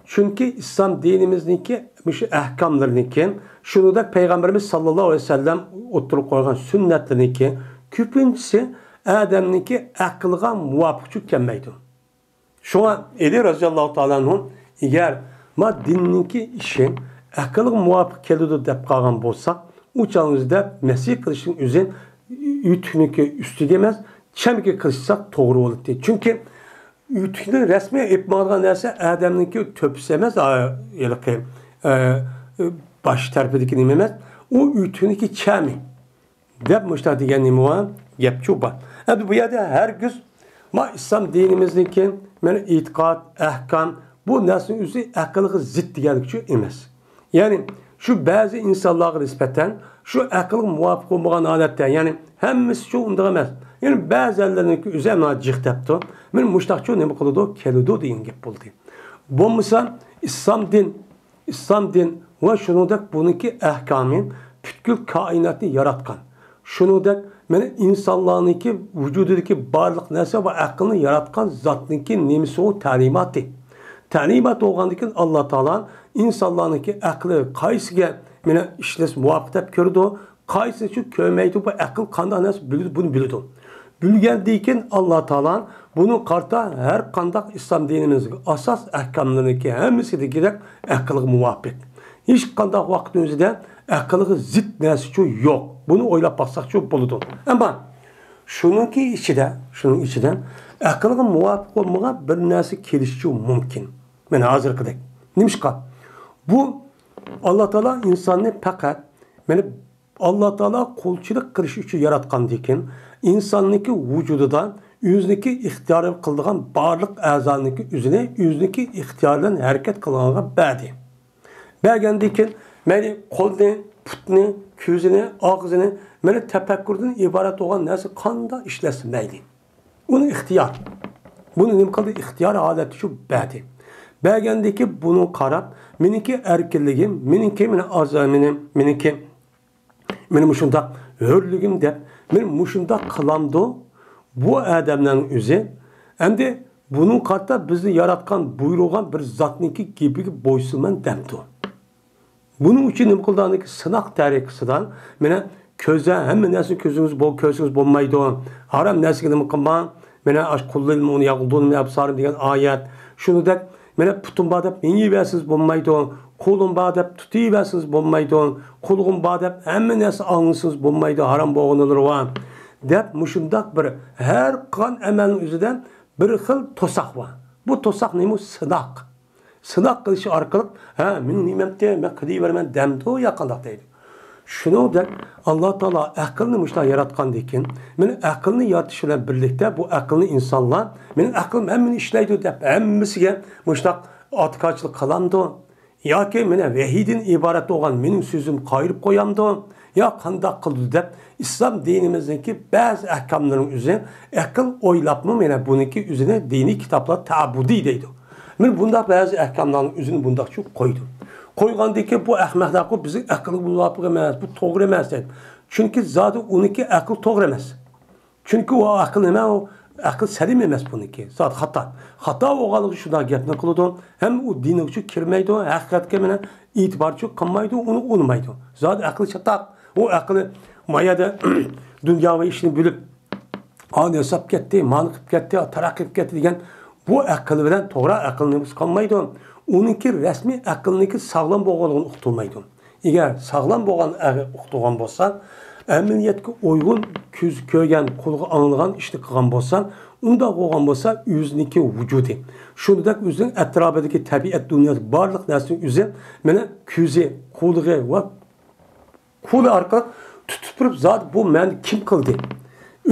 Çünkü İslam dinimizdeki ahkamlarınki, şunu da Peygamberimiz sallallahu aleyhi ve sellem oturup koygan sünnetlerinki, küpüncüsü adamınki akılga muvafıkçı kemmeydi. Şu an Eli Raziyallahu Teala'nın eğer ma dinninki işi akılga muvafık kelidi dep kalgan bolsak, uçağınızda Mesih kılışın üzerine ütünükü üstü demez, çemki kılışsak doğru olur diye. Çünkü ütünü resmi yapmadan derse adamınki töpsemez, baş tarafındaki nimemez, o ütünükü çemi. Depmişler diyen nimuan, yapçı var. Yani bu yerde her gün, ma İslam dinimizdeki itikat, ahkam, bu neslin üzeri akıllığı zıt diyelikçi emez. Yani şu bazı insanlara nispeten şu akıllı muvafık olmayan adetten yani hemmisi şu undağımaz. Yani bazılarının üzerine cıhtaptı. Ben müştakçı ne kılıdı? Kelidu deyin gibi buldu. Bu misal İslam din ve şunu da bununki ahkamın bütkül kainatı yaratkan. Şunu da insanlarınki vücudundaki varlık neyse ve aklını yaratkan zatınki nemisi o talimatı. Talimat olgandaki Allah Teala insanlarınki aklı kaysıga mene işles muvaffak gördü. Kaysı şu kömeydi bu akıl kanda nasıl bilir bunu bildi. Bilgendiyken Allah Teala bunu karta her kandak İslam dinimizin asas ahkamlarındaki hemisi de gerek akıllı muvaffak. Hiç kandak vaktimizde akıllı zıt nesi yok. Bunu oylap baksak çok buludu. Ama şunun içinden akıllı muvaffak olmağa bir nesi kelişçi mümkün. Ben hazır kıdak. Nimişka? Bu Allah Teala insanı fakat Allah Teala kulçuluk kılış için yaratkan diken insanlıki vücududan yüzdeki ihtiyarı kıldığın barlık azanlıki üzerine yüzdeki ihtiyardan hareket kılığına bədi. Bəgen diken kolunu, putunu, közünü, ağzını tefekkürden ibaret olan neyse kanda işlesin meyli. Bunu ihtiyar. Bunu ne kadar ihtiyar adeti şu bədi. Bəgendeki bunu karab, meniki erkilligim, meniki azamini, benim muşunda hürlüğüm de, benim muşunda kılamdı bu adamların üzeri. Hem de bunun kartta bizi yaratkan, buyruğan bir zatniki gibi boysunman demdi. Bunun için ne kıldığındaki sınak tarikisinden, köze, hem nasıl közünüz bolmaydı. Haram nasıl gidip kılman, aş kullayılma onu yakıldığını yapsarım diyen ayet. Şunu da, putum badap beni versiniz bolmaydı. Kolun badap tutuyu versiniz bolmaydı. Kolun badap hemen nasıl almışsınız bolmaydı. Haram boğunulur var. Dep muşundak bir her kan emelin üzerinden bir xil tosak var. Bu tosak neymiş? Sınak. Sınak kılışı arkalık. Benim nimemde ben kıdıyı vermen demdi o yakındaktaydı. Şunu da Allah Teala akılını muşta yaratkan diken, benim akılını yaratışıyla birlikte bu akılını insanlar, benim aklım hemen işleydi de hemmisiga muşta atkaçlık kalandı. Ya ki vehidin ibaret olan benim sözüm kayırıp koyandı. Ya kandak kıldı de İslam dinimizdeki bazı ahkamların üzerine akıl oylap mı bununki üzerine dini kitaplar tabudiydi. Bunda bazı ahkamların üzerine bunda çok koydu. Koygandaki bu ahmaklar bizi akıllı bulapık emez, bu doğru emez dedi. Çünkü zaten onunki akıl doğru emez. Çünkü o akıl emez, o akıl selim emez bununki. Zaten hata. Hata oğalığı şuna gepne kılıdı. Hem o dini için kirmeydi, hakikatke itibar için kanmaydı, onu olmaydı. Zaten akıl çatak. O akıllı mayada dünya ve işini bilip an hesap gitti, manık gitti, tarak gitti diyen bu akıllı veren doğru akıllımız kalmaydı. Onunki resmi aqlniki sağlam bo'lganligini uqtilmaydi. Agar sağlam bo'lgan uqtilgan bo'lsa, amaliyotga uygun ko'rgan, qo'lga olingan ishni qilgan bo'lsa, unda bo'lgan bo'lsa, o'ziniki vujudi. Shuningdek, o'zining atrofidagi tabiat dunyosi barliq narsani o'zi mana ko'zi, qo'li va qo'li orqali tutib turib, zot bu meni kim qildi?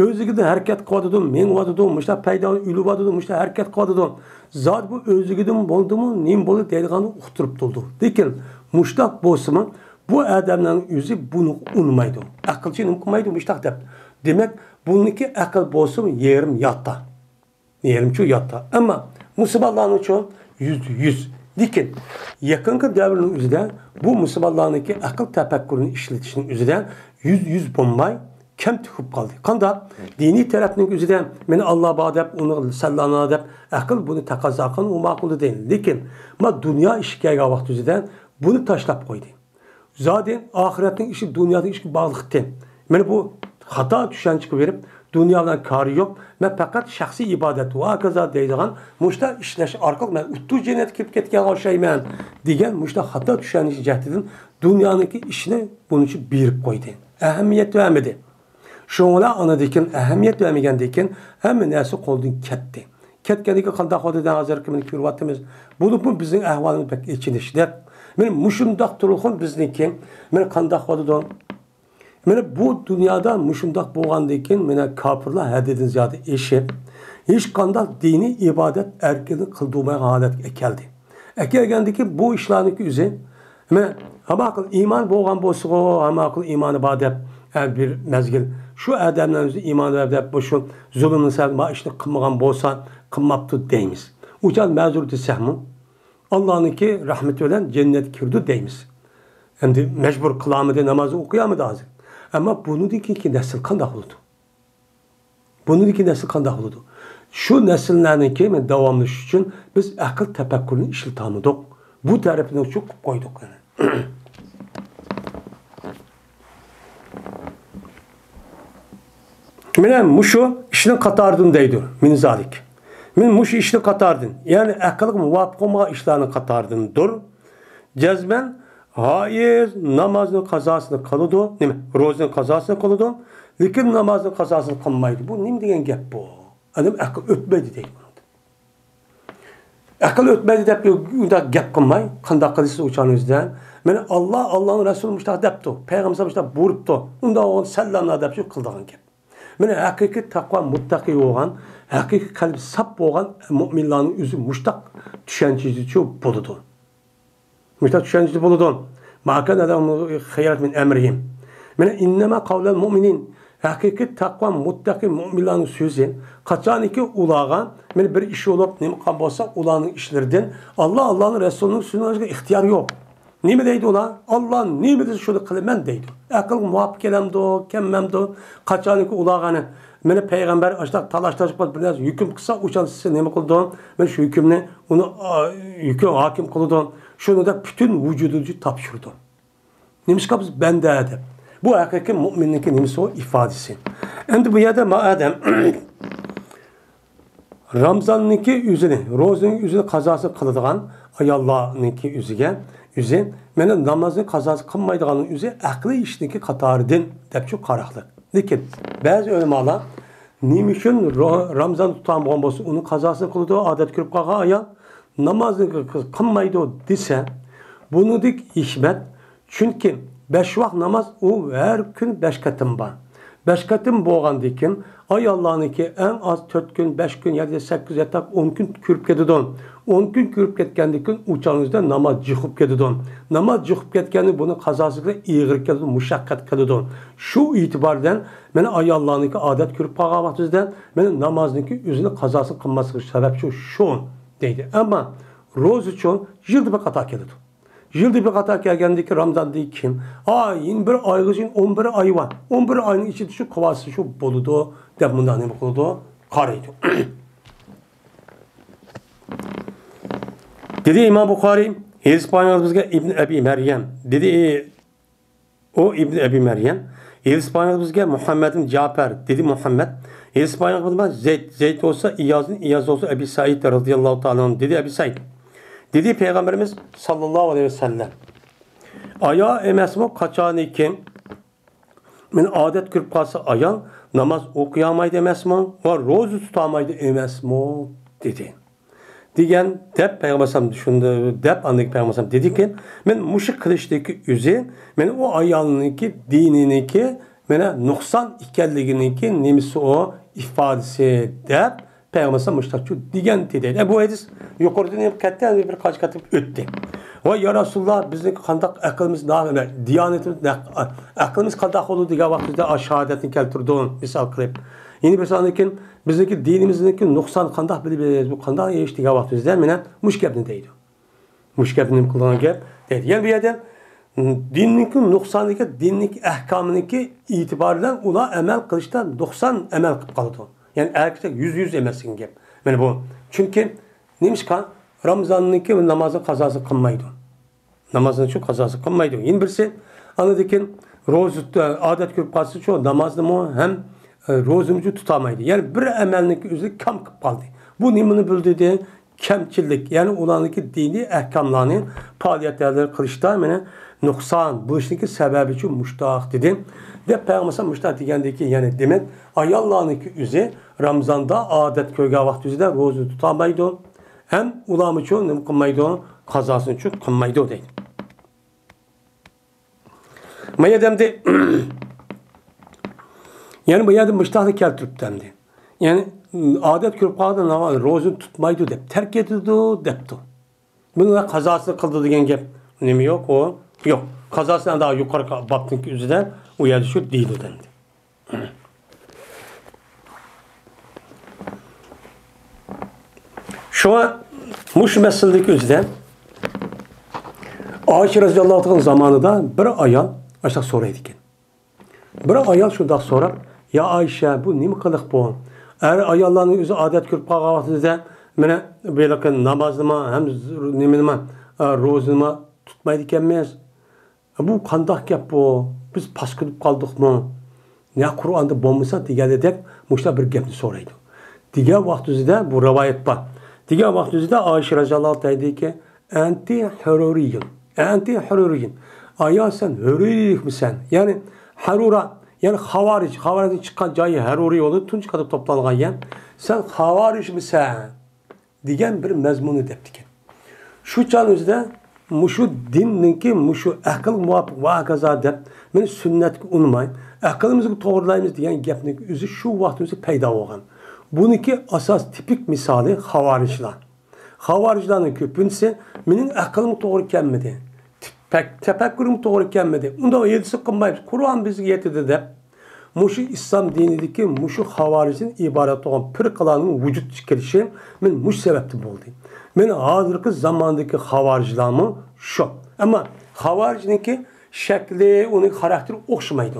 O'ziga harakat qildim, men vadim, mushta paydo ulib vadim, mushta harakat qildim. Zot bu o'zigidan bo'ldimi, nim bo'ldi deydiganni uqtirib turdi. Lekin mushtaq bo'lsa-mi, bu odamning o'zi buni unmaydi. Aqlchi nima qilmaydi mushtaq deb. Demak, buniki aql bo'lsa-mi, yerim yotta. Yerimchi yotta. Ammo musibatlarning uchun 100. Lekin yaqinqi davrning o'zida bu musibatlarniki aql tafakkurini ishlatishning o'zida 100 bo'lmay kam tuxib qoldi. Qanda diniy tarafning o'zida meni Alloh bor deb, uni sallana deb aql buni taqozo qilgan u ma'qul deyil. Lekin ma dunyo ishi kelgan vaqt o'zida buni tashlab qo'ydi. Zaten oxiratning ishi dunyoning ishiga bog'liqdi. Meni bu xato tushuncha berib, dunyo bilan kori yo'q. Men faqat shaxsiy ibodat va kaza deydigan mushta ishlash orqali men o'ttiz jannatga kirib ketgan o'xshayman degan mushta xato tushunish jihatidan dunyoniki ishini buning uchun berib qo'ydi. Ahamiyat vermedi. Şoňla anadikin ahamiyat vermegendikin hamma narsa qo'ldan ketdi. Ketganiga qanday hodidan hozir kimni ko'ryapmiz. Bu bizning ahvolimiz pek ichinishda. Men mushundaq turxun bizniki. Men qanday hodidan Mana bu dunyoda mushundaq bo'lgandan keyin mana kofirlar haddidan ziyod eshib, hech qanday diniy ibodat erkini qildirmagan holatga keldi. Kelgandiki bu ishlarniki o'zi mana hamaqil iymon bo'lgan bo'lsa, hamaqil iymoni bor deb bir mezgil şu adamlar o'zi iymon deb bu shu zulmni sabab ishni qilmagan bo'lsa, qilmabdi deymiz. Uçan ma'zur desahmi Allohniki rahmeti bilan jannatga kirdi deymiz. Endi mecbur qilamiz namoz o'qiyamidi hozir. Ama bununki nesil qanday bo'ladi? Bununki nesil qanday bo'ladi? Shu nesillarniki davomlash uchun biz aql tafakkurini ishlatamidik. Bu tarafini uçup qo'ydik. Menen muşu işini katardın deydi. Min zalik. Min muşu işini katardın. Yani aqlga muvofiq bo'lmagan ishlarni qatardindir. Cezben hayır namazın kazasını kılıdı. Nime? Rozun kazasını kılıdı. Lekin namazın kazasını kılmaydı. Bu nime degen gap bu? Adam akıl ötmedi deydi. Akıl ötmedi deyip unda gap kılmay. Qanday qilsiz uçanızdan. Meni Allah'ın Resulü müştaq depti. Peygamber müştaq buyurupti. Unda o sallamla dep şu kıldığın gap. Meni haqiqiy taqva muttaqi bo'lgan, haqiqiy qalbi sap bo'lgan mu'minlarning o'zi mushtaq tushunchisi bo'ladi. Mushtaq tushunchisi bo'ladi. Ma kana lahum khayrat min amrihim. Meni innama qawlal mu'minin haqiqiy taqva muttaqi mu'minlarning so'zi qachoniki ularga meni bir ish olib nima qilgan bo'lsa, ularning ishlaridan Allohning Rasulining sunnatiga ixtiyor yo'q. Nima deydi ular? Allah nima desa shuni qilaman deydi. Aql muvofiq kelamdi, kemmamdi. Qachoniki ulargani meni payg'ambar ashta talashtirib bir narsa hukm qilsa, o'shanisi nima qildi? Men shu hukmni uni hukm hokim qildim. Shunda bütün vujudini topshirdi. Nimishqa biz banda deb. Bu haqiqiy mu'minniki nimasi o ifodasi. Endi bu yerda ma'adam Ramzanniki o'zini, ro'zaning o'zini qazosi qiladigan ayollarniki o'ziga Üze, meni namazın kazası kılmaydıganın üze aklı işteki katarıdın dep şu qaraqlıq. Lekin bazı ölemalar nimişin Ramazan tutan bombası onun kazasını kıldı, adet kürüp qağa ayal namazını kılmaydı dese bunu dik hikmet. Çünkü 5 vakt namaz o her gün 5 katım var. 5 katım boğandikin ay Allah'ınki en az 4 gün, 5 gün, ya da 8 yatak 10 gün kürüp kedidon. 10 gün kürüp ketkendikin uçağınızda namaz jıkıp kedidon. Namaz jıkıp ketkendi bunu kazasıyla iğir kedidon, muşakkat kedidon. Şu itibardan meni ay Allah'ınki adet kürüp qağa vaxtızdan meni namazınki özünü kazası kılması sebep şu deydi. Ama roz için yıldı bir hata kedidon. Yılda bir hata gelgendeki Ramazan değil kim? Ayın bir aylık için 11 ay var. 11 ayın içi şu kovası şu boludu. De bundan ne boludu? Karıydı. Dedi İmam Bukhari, İspanyolumuzga İbn Abi Meryem. Dedi o İbn Abi Meryem. İspanyolumuzga Muhammed'in Cafer. Dedi Muhammed. İspanyolumuzga Zeyd olsa İyaz olsa Ebi Said radıyallahu ta'ala. Dedi Ebi Said. Dedi Peygamberimiz sallallahu aleyhi ve sellem. Aya emasmi qachoniki men odat kirib qolsa ayol namoz o'qiyamaydi emasmi va ro'za tutamaydi emasmi dedi. Degan deb Peygamber düşündü, deb andaki Peygamber dedi ki men mushuk qilishdagi o'zi men o ayolniki dininiki mena nuqson ekanliginiki nimasi o ifodasi deb Peygamber muştakçu degan dedi. Bu hadis yuqoridan ham katta bir qaç katib o'tdi. Va ya Rasulullah bizning qandaq aqlimiz naql, diyonatimiz aqlimiz qandaq bo'ldi degan vaqtda shahodatni keltirdi misol qilib. Yeni bir sonrakin bizniki dinimizniki nuqson qandaq bilib bu qandaq ish degan vaqtda mena mush gapni deydi. Mush gapni qilgan gap deydi. Yani bu yerda dinninki nuqsonligi dinnik ahkominiki e'tiboridan ular amal qilishda 90 amal qilib qoladi. Yani erkekler 100 emesin gap. Yani bu. Çünkü neymiş kan? Ramazan'ınki namazın kazası kılmaydı. Namazın şu kazası kılmaydı. Yine birisi anladıkken rozu adet görüp kalsı çoğu namazını mı hem rozumucu tutamaydı. Yani bir emelindeki üzeri kam kaldı. Bu nimini bildiği kemçillik. Yani olanındaki dini ehkamlarının faaliyetleri kılışta yani noksan. Bu işteki sebebi için müştahak dedi. Ve Peygamber müştahak diyendeki yani demek ayallarındaki üzeri Ramazan'da adet köyge vakti üzerinde rozu tutamaydı. Hem ulamı çoğu ne kılmaydı, kazasını çoğu kılmaydı değil. Mayademde yani bu yerde müştahını keltirip demdi. Yani adet körüp kaldı namaz rozu tutmaydı dep, terk ediyordu depti. Bununla kazasını kıldı diyen gep. Ne mi yok o? Yok. Kazasından daha yukarı baktın ki üzerinde o yerde şu değil o dendi. Şu an muş meseledeki üzerinde Ayşe radıyallahu anh zamanında bir ayal aşağı soraydı ki. Bir ayal şundan sonra ya Ayşe bu ne mi kılık bu? Eğer ayalların yüzü adet görüp kalkıvatında mene böyle namazıma hem nemime rozuma tutmaydı kenmez. Bu kandak yap bu. Biz paskılıp kaldık mı? Ne Kur'an'da bombasa diğerledek muşta bir gepni soraydı. Diğer vaktizde bu rivayet var. Diğer vaktizde Ayşe radıyallahu anh dedi ki enti hururiyin. Enti hururiyin. Aya sen hururilik misin? Yani harura yani havaricin çıkan cayı haruri olur. Tunç kadar toplangan yen. Sen havaric misin? Diyen bir mezmunu deptiken. Şu çağınızda muşu dinninki muşu akıl muvaffak vakaza dep men sünnet unmayın. Akılımızı doğrulayımız diyen gepnik üzü şu vaktimizde peyda olgan. Bununki asas tipik misali havariciler. Havaricilerin köpünsü benim akılım doğru gelmedi. Tefekkürüm doğru gelmedi. Onda yedisi kılmayız. Kur'an bizi getirdi de. Muşu İslam dinideki muşu havaricin ibaret olan pırkalarının vücut çıkarışı men muş sebepti oldu. Men hazırki zamandaki havaricilerimi şu. Ama havaricinki şekli, onun karakteri okşamaydı.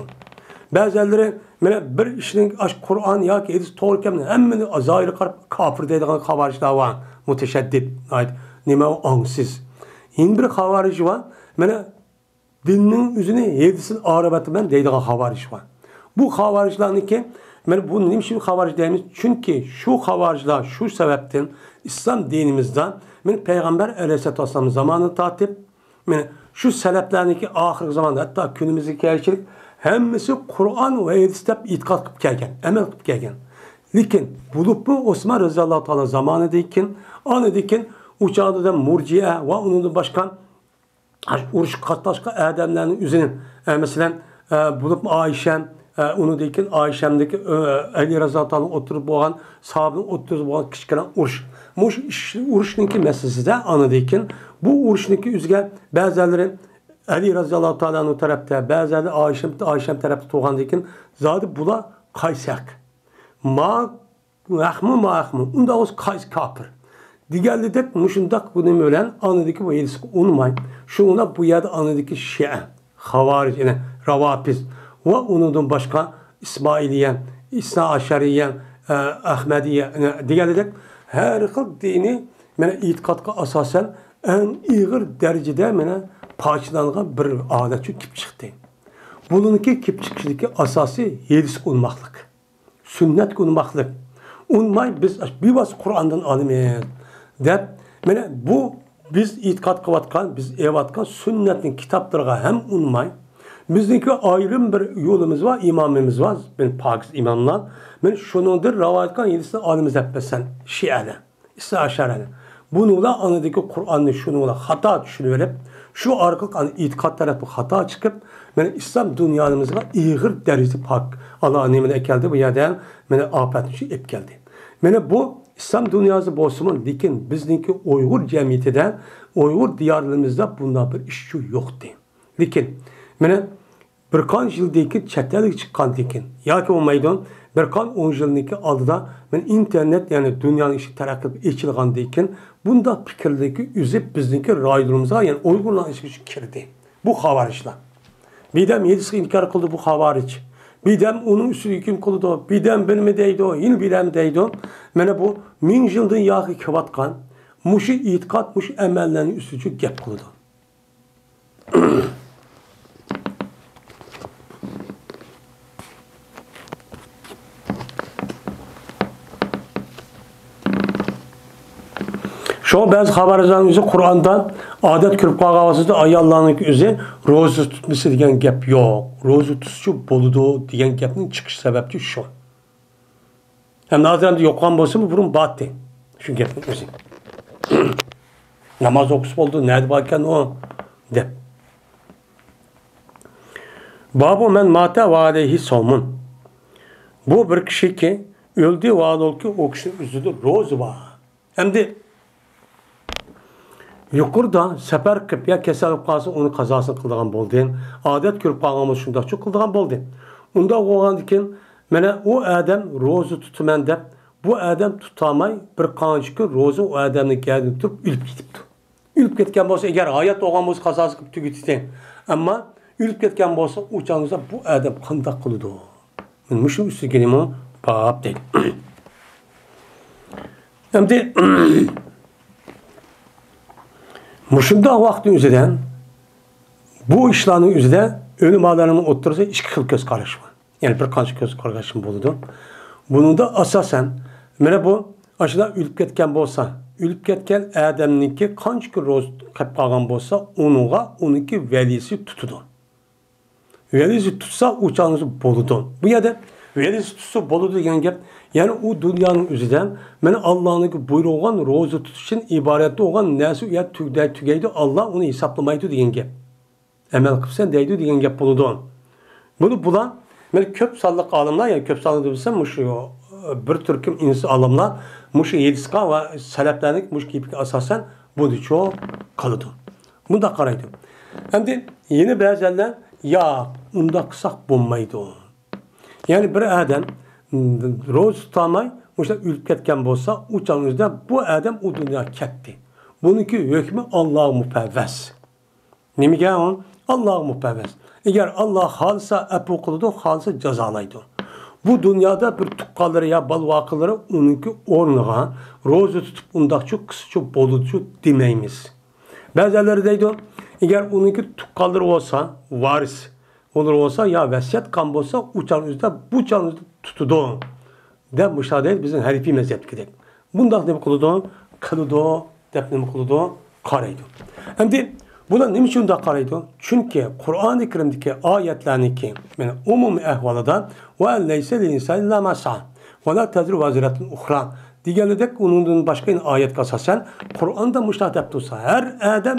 Bazıları bir işin Kur'an ya ki hadis doğru gelmedi. Hemen azaylı kafir dediğin havariciler var. Müteşeddit. Nime o angsız. Yine bir havarici var. Dinin yüzüne hadisin ağrıbatı ben dediğin havarici var. Bu havaricilerin bu neymiş bir havarici deyimiz? Çünkü şu havariciler şu sebepten İslam dinimizden Peygamber Aleyhisselatü Vesselam zamanı tatip şu sebeplerindeki ahir zamanda hatta günümüzdeki elçilik hemmisi Kur'an ve hadiste itikat kılıp gelgen, emel kılıp gelgen. Lakin bulup bu Osman Rızallahu Teala zamanı deyken, anı deyken uçağında da murciye ve onun da başkan uruş katlaşka ademlerinin üzerine mesela bulup Ayşem onu deyken Ayşem'deki Ali Rızallahu Teala oturup boğan sahabının oturup boğan kişilerin uruşunki meselesi de anı deyken bu uruşunki üzge bazıları Ali Rızallahu Teala'nın tarafta bazıları Ayşem tarafta toğan deyken zaten bula kaysak. Mahmı. Onda o kays kapır. Diğerli de muşundak bunu ölen anıdaki bu yedisi unmayın. Şuna bu yerde anıdaki Şia, Havaric, yani Ravapiz ve onun başka İsmailiyen, İsna Aşeriyen, Ahmediye, diğerli de her hıl dini itikatka asasen en iğir derecede parçalanılan bir adetçi kip çıktı. Bununki kip çıkışındaki asası yedisi unmaklık. Sünnet unmaklık. Unmay biz bir vas Kur'an'dan almayız. Dep bu biz itiqad qilayotgan, biz evatgan sünnetning kitaplarına hem unmay, bizdeki ayrım bir yolumuz var, imamımız var, ben Pakistan imamlar. Ben şunundur rivayet kan 7'sini alimiz etmesen Şia'da, İsra Aşara'da. Bununla anadaki Kur'an'ı şununla hata düşünüverip, şu arkalık itiqad tarafı hata çıkıp, ben İslam dünyamızga iğir derisi pak. Allah annemine ekeldi bu yerden, beni afet için ep geldi. Beni bu İslam dünyası bolsunun, lekin bizdeki Uygur cemiyetinde, Uygur diyarlarımızda bundan bir iş yoktu. Lekin, beni bir kan yıldaki çetelik çıkan lekin, ya ki o meydan, bir kan 10 yılındaki aldıda, ben internet yani dünyanın işi terakkip içilgan dekin, bunda fikirlerdeki üzüp bizdeki raylarımıza yani Uygurların işi kirdi. Bu havarişler. Bidem 7'si inkar kıldı bu havariç. Bidem onun üstü hüküm kıldı. Bidem benime deydi o. Yine bidem deydi o. Mene bu 1000 yıldan yağı kivatkan. Muşu itikat, muşu emellerini üstücü gep kıldı. Şu bazı haberlerin yüzü Kur'an'dan adet kürüp kağavasızda ayallarının yüzü rozu tutması diyen gap yok. Rozu tutuşu boludu diyen gapın çıkış sebebi şu. Hem nazirinde yokkan bolsa mı burun battı. Şu gapın yüzü. Namaz okusu oldu. Nerede bakken o? Dep. Babu men mate ve aleyhi somun. Bu bir kişi ki öldü ve ol ki o kişinin üzüldü rozu var. Hem de yukarıda sefer kıp ya keselip kalsın onu kazasını kıldırgan boldu. Adet körüp kalgamız şunda çok kıldırgan boldu. Onda oğlan dikin, mene o adam rozu tutumen dep, bu adam tutamay bir kancıkı rozu o adamın geldiğini tutup ülüp gidipti. Ülüp ketken bolsa, eğer hayat oğlan bolsa kazası kıp tüketiten. Ama ülüp ketken bolsa uçağınızda bu adam kandak kılıdı. Müşüm üstü geleyim o, paap değil. Hem de Muşunda vaktin üzerinden bu işlerin üzerinde ölüm adamının oturursa iki kıl göz karışımı. Yani bir kaç göz karışımı bulundu. Bunun da asasen mene bu aşıda ülüp ketken bolsa, ülüp ketken adamınki kaç kıl roz kap kalgan bolsa onunki velisi tutudu. Velisi tutsa uçağınızı boludu. Bu ya da velisi tutsa boludu diyen gap yani o dünyanın üzerinden men Allah'ın buyruğun rozu tutuşun ibaretli olan nesi ya tügeydi Allah onu hesaplamaydı diyen gap. Emel kıpsen deydi diyen gap buludu. Bunu bulan men köp sallık alımlar yani köp sallık bilsem muşu bir türküm insi alımlar muşu yediska ve seleplerlik muş gibi asasen bu çok kalıdı. Bunu da karaydı. Hem de yeni bazılar ya unda kısak bulmaydı o. Yani bir adam roz tutamay, muşta ülüp ketken bolsa, uçağınızda bu adam o dünya ketti. Bununki hükmü Allah'a mupevves. Nemigen on? Allah'a mupevves. Eğer Allah halsa epu kılıdı, halsa cezalaydı. Bu dünyada bir tukkaları ya balvakıları onunki ornuğa, rozu tutup undakçı, kısıcı, bolucu demeyimiz. Bazıları deydi, eğer onunki tukkaları olsa, varis olur olsa ya vesiyet kan olsa uçağınızda bu uçağınızda tutudu. De müşahede bizim herifi meziyet gidek. Bundan ne kılıdı? Kılıdı, ne kılıdı? Karaydı. Hem de buna ne için de karaydı? Çünkü Kur'an-ı Kerim'deki ayetlerindeki yani umum ehvalada ve leyse lil insan illa ma sa'a ve la tezru vaziratun uhra. Diğerledek onun başka bir ayet kasasen Kur'an'da müşahede yaptıysa her adam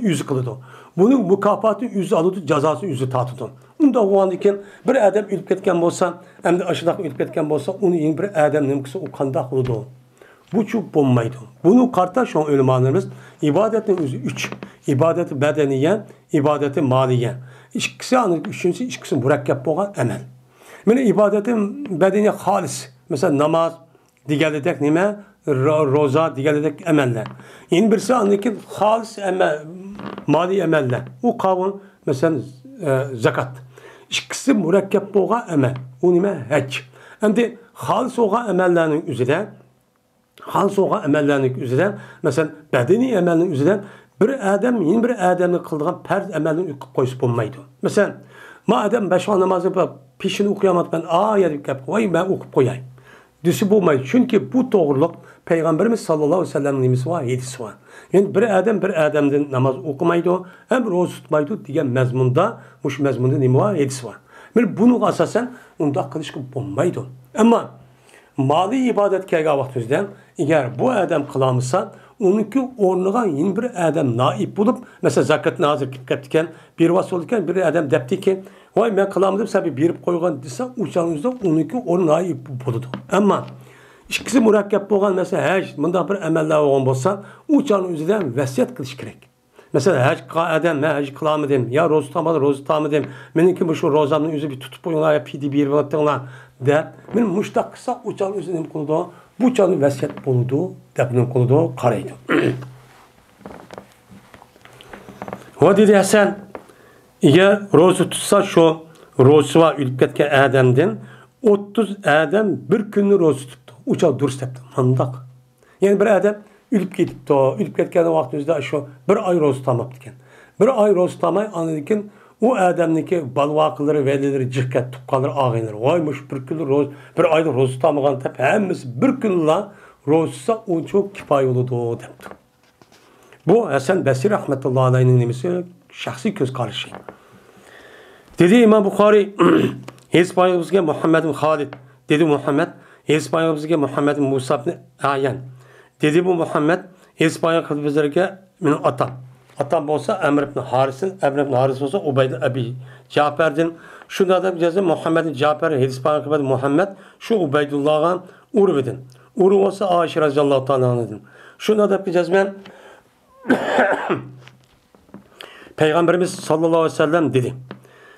yüzü kılıdı. Bunun mükafatı yüzü alıdı, cezası yüzü tatıdı. Onda o an iken bir adam ülüp ketken bolsa, hem de aşıdak ülüp ketken bolsa, onu yeni bir adam nemkisi o kanda kılıdı. Bu çok bombaydı. Bunu kardeş olan ölümanlarımız ibadetin yüzü 3. İbadeti bedeniye, ibadeti maliye. İkisi anı, üçüncüsü ikisi mürekkep olan emel. Yani ibadetin bedeniye halis. Mesela namaz, diğerledek nime? Roza, diğerledek emeller. Yeni birisi anı ki halis emel, mali emeller. O kavun mesela zekat. İkisi mürekkep olan emel. O nime? Hac. Hem de halis olan emellerinin üzerine halis olan emellerinin üzerine mesela bedeni emelinin üzerine bir adam yeni bir adamın kıldığın perz emelini koyup bulmaydı. Mesela madem 5 vakit namazı peşini okuyamadı ben ayet yap koy ben okup koyayım. Düşü bulmaydı. Çünkü bu doğruluk Peygamberimiz sallallahu aleyhi ve sellem'in nimesi var, yedisi var. Yani bir adamdan namaz okumaydı, hem roz tutmaydı diye mezmunda, muş mezmunda nimi var, yedisi var. Yani bunu asasen onda kılışkı bulmaydı. Ama mali ibadet kelga vaxtımızdan, eğer bu adam kılamısa, onunki ornuğa yeni bir adam naib bulup, mesela zakatını hazır kipkeptiken, bir vasıl olurken bir adam depti ki, vay ben kılamıdım, sen bir koygan dese, uçağınızda onunki ornu naib buludu. Ama İkisi murakkep bolgan mesela hec, bunda bir emeller olgan bolsa, uçağın üzerinden vesiyet kılış gerek. Mesela hec adam, ben hec kılamadım, ya roz tutamadım, benimki bu şu rozamın yüzü bir tutup oyunlar, ya pidi bir vaktınlar, de, benim muştak kısa uçağın üzerinden kuludu, bu uçağın vesiyet buludu, depinin kuludu, karaydı. O dedi Hasan, eğer rozu tutsa şu, rozu var ülüp ketken adamdan, 30 adam bir günü rozu tuttu. Uçağı durst yaptı. Mandak. Yani bir adam ülüp gidipti. Ülüp ketken vaktimizde şu bir ay rozu tutamaptı. Bir ay rozu tutamay anladıkken o adamdaki balvakıları, velileri, cihket, tukkaları, ağayları. Vaymış bir gün roz, bir ayda rozu tutamagan tep. Hemimiz bir gün la rozsa o çok kifayı oldu depti. Bu Hasan Basri rahmetullahi aleyhinin nemesi şahsi göz karışı. Dedi İmam Bukhari Hizbayımızga Muhammed bin Halid dedi Muhammed. Hizbayımızga Muhammed bin Musa bin Ayan. Dedi bu Muhammed Hizbayımızga benim atam. Atam olsa Emr bin Haris'in, Emr bin Haris olsa Ubeyd Abi Cafer'din. Şunda da bir Muhammed bin Cafer, Hizbayımızga Muhammed, şu Ubeydullah'ın Urvedin. Uru olsa Ayşe radıyallahu ta'ala anladın. Şunda da bir ben Peygamberimiz sallallahu aleyhi ve sellem dedi.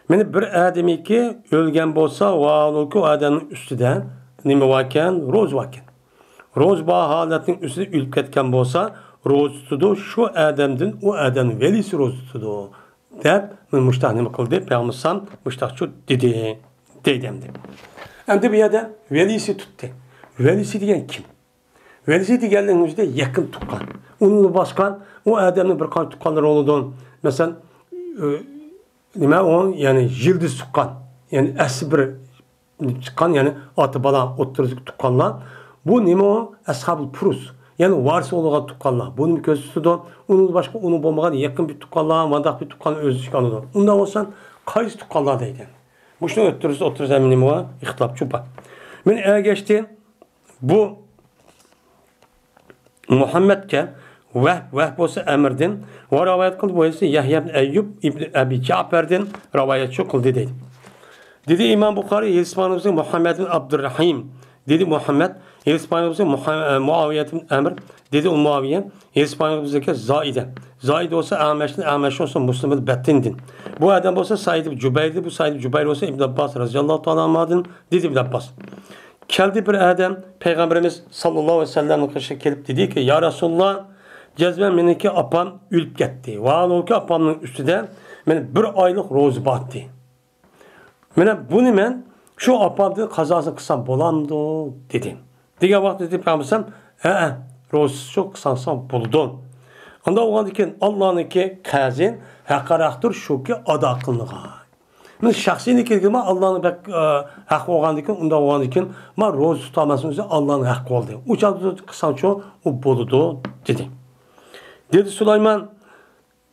Meni bir adamı ki ölgen bolsa o adamın üstüde nime varken roz varken. Roz bağ haletinin üstüde ülüp ketken bolsa roz tutudu şu adamdan o adamın velisi roz tutudu. Dep men muştah nime kıldı Peygamber muştah şu dedi. Deydemdi. Hem de bir adam velisi tuttu. Velisi diyen kim? Velisi diyenlerin yüzde yakın tukkan. Onunla başkan o adamın bir kan tukkanları oldu. Mesela nima o yani yıldız tukkan. Yani asli bir tukkan yani atı bala oturup tukkanlar. Bu nima o? Ashab-ı Purus. Yani varsa olgan tukkanlar. Bunun göz tutudu. Onun başka onun bulmagan yakın bir tukkanlar, mandak bir tukkan özü çıkanıdı. Ondan olsan kayıs tukkanlar deydi. Bu şunu otururuz emin nima o? İhtilap çupa. Ben geçti. Bu Muhammed'ke Vehb olsa Emir'din ve rivayet kıldı bu ise Yahya ibn Eyyub ibn Abi Cafer'din rivayet kıldı dedi. Dedi İmam Bukhari İsmail'imizin Muhammed bin Abdurrahim dedi Muhammed İsmail'imizin Muaviye bin Emr dedi Muaviye İsmail'imizdeki Zaide. Zaide olsa Ahmeş'in olsa Müslim'in Bettin'din. Bu adam olsa Said ibn Cübeyr'di. Bu Said ibn Cübeyr olsa İbn Abbas radıyallahu ta'ala anh'din dedi İbn Abbas. Geldi bir adam Peygamberimiz sallallahu aleyhi ve sellem'in karşısına gelip dedi ki ya Resulullah cezben benimki apam ülüp gitti. Vallahi ki apamın üstüde beni bir aylık roz battı. Bana bunu ben şu apamda kazası kısam bolamdı dedi. Diğer vakit dedi Peygamberim roz çok kısansam buldun. Onda o an ki Allah'ın ki kazin hakaraktır şu ki ada kılınığa. Men şahsiyni kelgime Allah'ın hakkı olgandıkken onda olgandıkken ma roz tutamasın üzere Allah'ın hakkı oldu. Uçadı kısanço o boludu dedi. Dedi Süleyman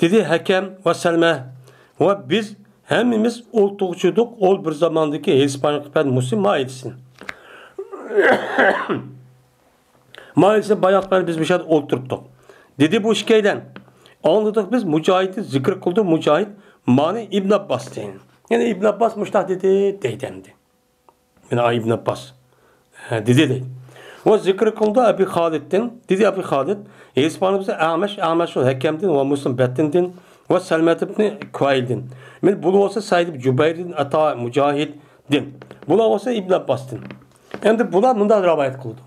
dedi Hakem ve Selme ve biz hemimiz oltuğuçuduk ol bir zamandaki İspanyol Müslim maidsin. Maidsin bayaklar biz bir şey olturttuk. Dedi bu şikayden anladık biz Mücahit'i zikir kıldı Mücahit mani İbn Abbas deyin. Yani İbn Abbas müştah dedi deydemdi. Yani İbn Abbas dedi değil. O zikr kıldı Abi Halid'den. Dedi Abi Halid İspanımızda Ahmeş o Hakem'din ve Müslim Bettin'din ve Selmet ibn Kuail'din. Yani bu olsa Said ibn Cübeyr'din Ata Mücahid'din. Bu olsa İbn Abbas'din. Hem de bunlar bundan rivayet kıldı.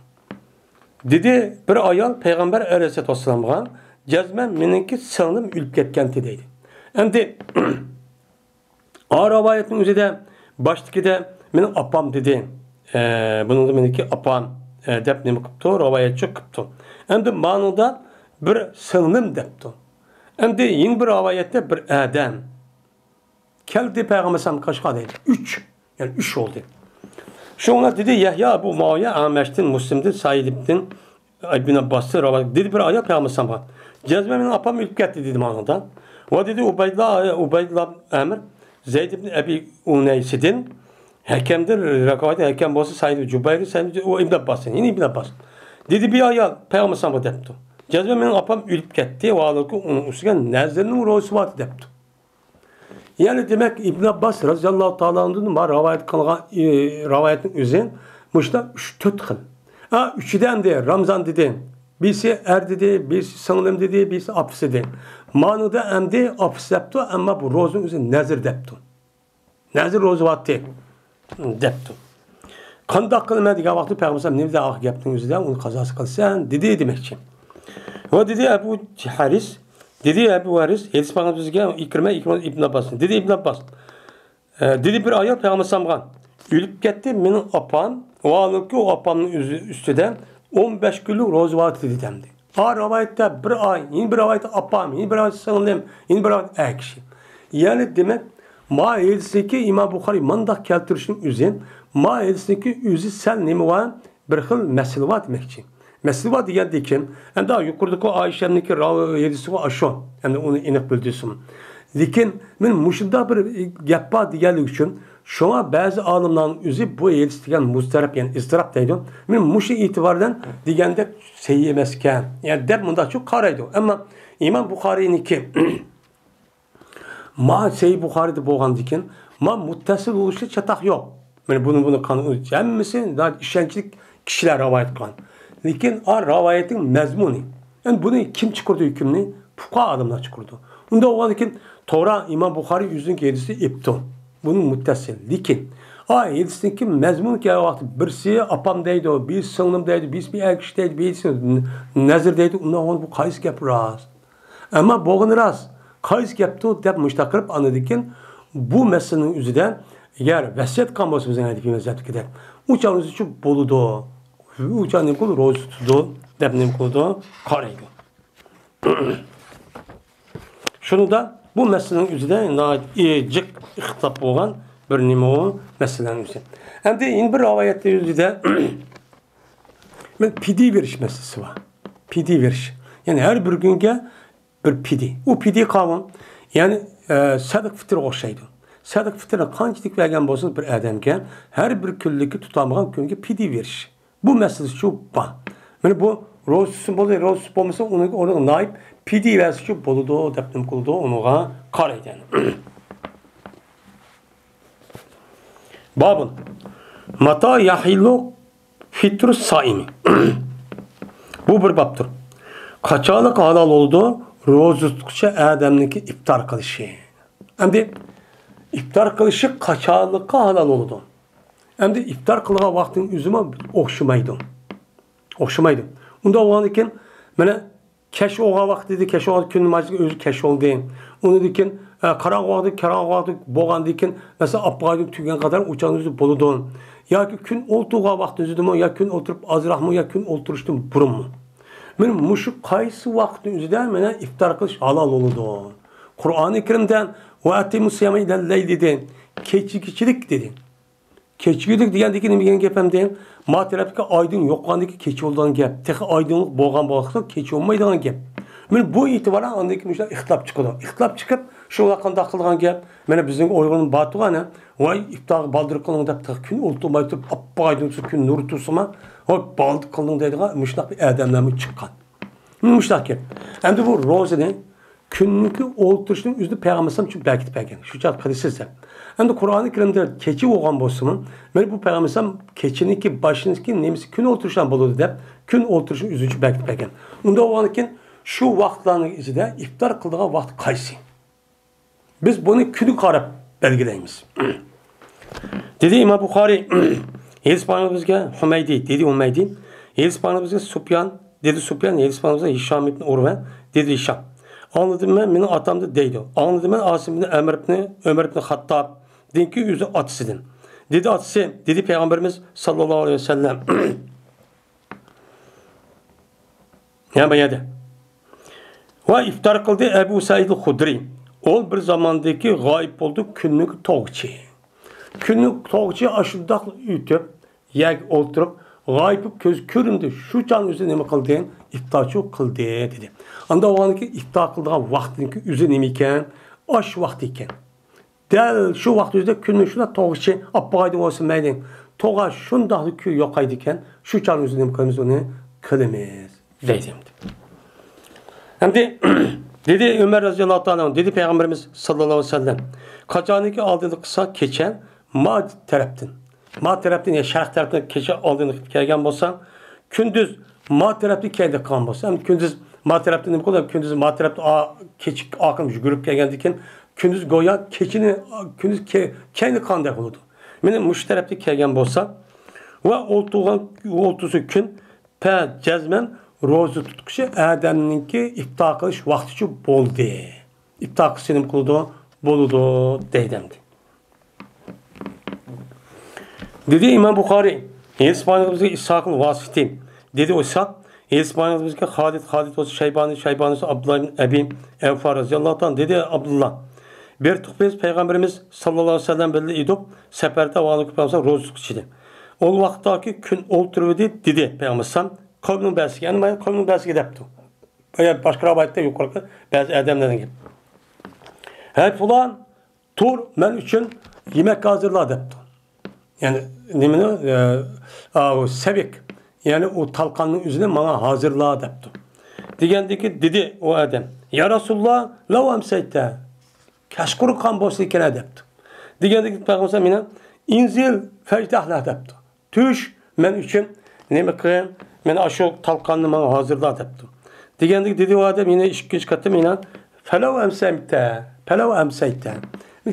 Dedi bir ayol Peygamber Aleyhisselatü Vesselam'a cezmen meninki sığınım ülüp ketken dedi. Hem de o rivayetin üzerinde baştaki de benim apam dedi. Bunun da meniki apam dep nemi kıptı, rivayet çok kıptı. Hem de manada bir sığınım depti. Hem de yeni bir rivayette bir adam. Keldi Peygamber Sallallahu kaçka dedi. 3. Yani 3 oldu. Şu ona dedi Yahya bu Muaviye Ahmeş'tin, Müslim'din, Said ibn İbn Abbas'ı ravayet dedi bir ayet Peygamber sallallahu aleyhi ve sellem. Cezmemin apam ülüp gitti dedi manada. O dedi Ubeydullah Emir Zeyd ibn Ebi Uneysid'in hakemdir. Rekavati hakem bolsa Said Cübeyr Said o İbn Abbas'ın. Yine İbn Abbas. Dedi bir ayet Peygamber sallallahu aleyhi ve sellem. Cezmemin apam ülüp gitti. O alıkı onun üstüne nezlerinin rosu var dedi. Yani demek İbn Abbas radıyallahu ta'ala anh'ın var ravayetin üzerine muşta 3-4 xil. Üçüden de Ramzan dedi. Birisi er dedi, birisi sınırım dedi, birisi apis dedi. Manada emdi apis deptu ama bu rozun üzerine nezir deptu. Nezir rozu vattı deptu. Kandak kılma diye vakti Peygamber ne de ah yaptığın üzerine onu kazası kılsan dedi demek için. O dedi Ebu Haris dedi Ebu Haris Hadis Peygamber'e İkrime İbn Abbas dedi İbn Abbas. Dedi bir ayet Peygamber sallallahu ülüp gitti benim apam o alıkı o apamın üstüden 15 günlük roz vaat dedi demdi. Rivayette bir ay, yine bir rivayette apam, yine bir rivayette sınırlım, yine bir rivayette ekşi. Yani demek Ma'edesindeki İmam Bukhari mandak keltirişinin üzerine Ma'edesindeki üzü sel nemi var bir xil mesele var demek için. Mesele var diye kim? Hem daha yukarıdaki Ayşe'ninki yedisi var aşağı. Yani onu inek böldürsün. Lakin men muşunda bir yappa diyelik için şuna bazı alimlerin üzü bu yedisigen muzdarip yani istirap deydi. Men muşu itibardan digende seyyemezken yani der bunda çok karaydı. Ama İmam Bukhari'ninki ma Sahih Bukhari'de boğan diken ma muttasil oluşu çatak yok. Yani bunu kanun cemmisi daha işençlik kişiler rivayet kan. Lakin rivayetin mezmuni. Yani bunu kim çıkardı hükümünü? Fuqaha adamlar çıkardı. Bunda o diken Tora İmam Bukhari yüzün kedisi ipton. Bunun muttasil. Lakin yedisindeki mezmun ki vakti birisi apam deydi o, bir sınırım deydi, bir ekşi deydi, bir nezir deydi. Ondan bu kayıs gap rast. Ama boğun rast. Kayıs yaptı dep müştakırıp anladıkken bu meselenin üzerinden eğer vesiyet kalması üzerine hedef mezhep gider. Uçağınız için boludu. Uçağın kulu roz tutu, depnim kulu karaydı. Şunu da bu meselenin üzerinden cık ihtap olan bir nime o meselenin üzerinden. Hem de yine bir rivayette üzerinde pidi veriş meselesi var. Pidi veriş. Yani her bir günge bir pidi. O pidi kavram yani sadık fitr oxşaydı. Sadık fitrine qanchalik vergen bolsa bir adamga her bir kunlikki tutamagan kunga pidi verish. Bu meselesi şu ban. Yani bu roz bo'ldi, roz bo'lmasa uni naib pidi versi şu boludu, deb nim qildi, unuga qaraydi. Babun mata yahilu fitr saimi. Bu bir babdır. Kaçalık halal oldu, roz tuttukça adamniki iftar kılışı. Hem iftar kılışı kaçalıkka halal oldu. Hem de iftar kılığa vaktin üzüme okşumaydı. Okşumaydı. Onda o an iken bana keş oğa vakti dedi, keş oğa künün macılık özü keş oldu. Onu diken karan vakti boğan diken mesela apgaydım tügen kadar uçağın üzü boludu. Ya ki kün oltuğa vakti üzüdüm ya kün oturup azrah mı ya kün oturuştum burun mu? Benim muşuk kayısı vakti üzüden bana iftar kılış halal oldu. Kur'an-ı Kerim'den وَاَتِمُ سِيَمَ اِلَى اللَّيْلِ dedi. Keçilik dedi. Keçilik degendeki nime gen gepem deyin. Materyaptaki aydın yoqqandaki keçi olduğun gep. Tek aydınlık boğan boğaksa keçi olmaydıgan gep. Men bu itibaran andaki müşler ihtilap çıkıdı. İhtilap çıkıp şu vakanda kılgan gep. Mene bizning oygunun batıgana vay iftar baldır kılın dep tek gün oltulmay turup appa aydın su gün nur tursuma hop baldır kılın deydigan müşler bir adamlarımız çıkkan. Müşler gep. Hem de bu rozene günlük olturuşun üzerinde peygamberim çünkü belki de peygamber. Şu çat hadisizse. Hem de Kur'an-ı Kerim'de keçi olan bolsunun. Ben bu peygamberim keçinin ki başının ki nemisi gün olturuştan buludu dep. Gün olturuşun üzücü belki de peygamber. Onda o anken şu vaktlarının izinde iftar kıldığı vakit kaysi. Biz bunu günü karab belgeleyimiz. Dedi İmam Bukhari Hadis Peygamberimizge Hümeydi dedi Hümeydi. Hadis Peygamberimizge Sufyan dedi Sufyan. Hadis Peygamberimizge Hişam ibn Urve dedi Hişam. Anladım ben, benim atam da deydi. Anladım ben Asim ibn Ömer ibn Hattab. Dedi ki yüzü atısıdın. Dedi atısı, dedi Peygamberimiz sallallahu aleyhi ve sellem. Ya bayade. Ve iftar kıldı Ebu Said el-Hudri. O bir zamandaki gayip oldu günlük toğçı. Günlük toğçı aşırıdak ütüp, yek oturup, gayip köz köründü. Şu can üzü nime kıldı? İftarçı kıldı dedi. Anda o anki iftar kıldığı vaktinki üzü nime iken? Aş vakti iken. Del şu vakt üzde künün şuna toğuşu appağaydı olsun meydin. Toğa şundahlı kü yokaydı iken şu can üzü nime kılımız onu kılımız. Deydim. Hem de dedi Ömer radıyallahu anh, dedi Peygamberimiz sallallahu aleyhi ve sellem, kaçaniki aldığını kısa keçen ma taraftan. Ma taraftan ya şark taraftan keçe aldığını kelgen bolsa, kündüz ma taraftan kendi kan bolsa. Hem kündüz ma taraftan ne kadar kündüz ma taraftan keçik akılmış görüp kelgendikin kündüz goya keçini kündüz kendi kan da oldu. Benim müşterepli kelgen bolsa ve oltusu gün pe cezmen rozu tutkuşu Adem'ninki iftar kılış vaktiçi boldu. İftar kılışının kıldı boludu deydemdi. Dedi İmam Bukhari, İspanyolumuzda İshak'ın vasiti. Dedi o İshak, İspanyolumuzda Halid olsun, Şeybani olsun, Abdullah bin Ebi Evfa radıyallahu anh. Dedi Abdullah, bir tukbez Peygamberimiz sallallahu aleyhi ve sellem belli idip, seferde valı küpemizde rozu tutkuşuydu. O vaktaki gün olturuyordu, dedi Peygamberimiz. Kavmin belsi, yani kavmin belsi gidepti. Başka rabayette yukarı bazı edemlerden gibi. Her falan tur men için yemek hazırla depti. Yani nemini sevik, yani o talkanın üzerine bana hazırla depti. Degendeki dedi o adam, ya Resulullah lav emseyte keşkuru kan boşlu ikene depti. Degendeki Peygamber mine inzil fecdahla depti. Tüş men için nemi kıyım, men aşağı talkanını bana hazırla depti. Degendeki dedi o adam yine ikinci katı mine felav emseyte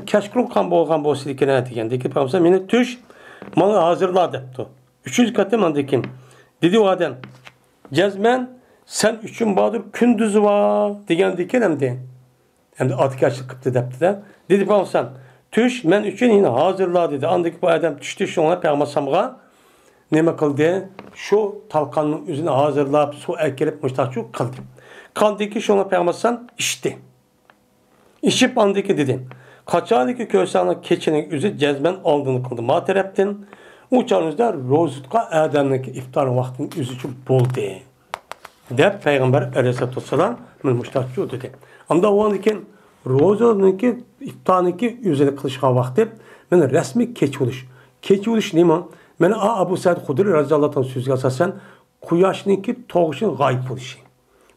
keşkuru kan boşlu ikene degendeki Peygamber mine tüş bana hazırla depti. Üçüncü katı mandikim. Dedi o adam cezmen sen üçün badır kündüzü var degendeki demdi. Hem de atık açlık kıptı depti de. Dedi Peygamber tüş men üçün yine hazırla dedi. Andaki bu adam düştü şuna Peygamber neme kıldı? Şu talkanın üzerine hazırlayıp su erkelip müştakçı kıldı. Kaldaki şuna Peygamber içti. İçip andaki dedi. Kaçaniki köşeğine keçinin üzü cezmen aldığını kıldı. Matereptin uçağınızda rozutka Adem'deki iftar vaktinin üzücü boldu. Dep Peygamber aleyhissalatü vesselam müştakçı dedi. Ama o andaki rozudaki iftarniki üzerine kılışka vakti ben resmi keçi oluş. Keçi oluş neyim o? Ben Abu Said Hudri radıyallahu anh sözü asasen kuyaşniki toğuşun gayb oluşu.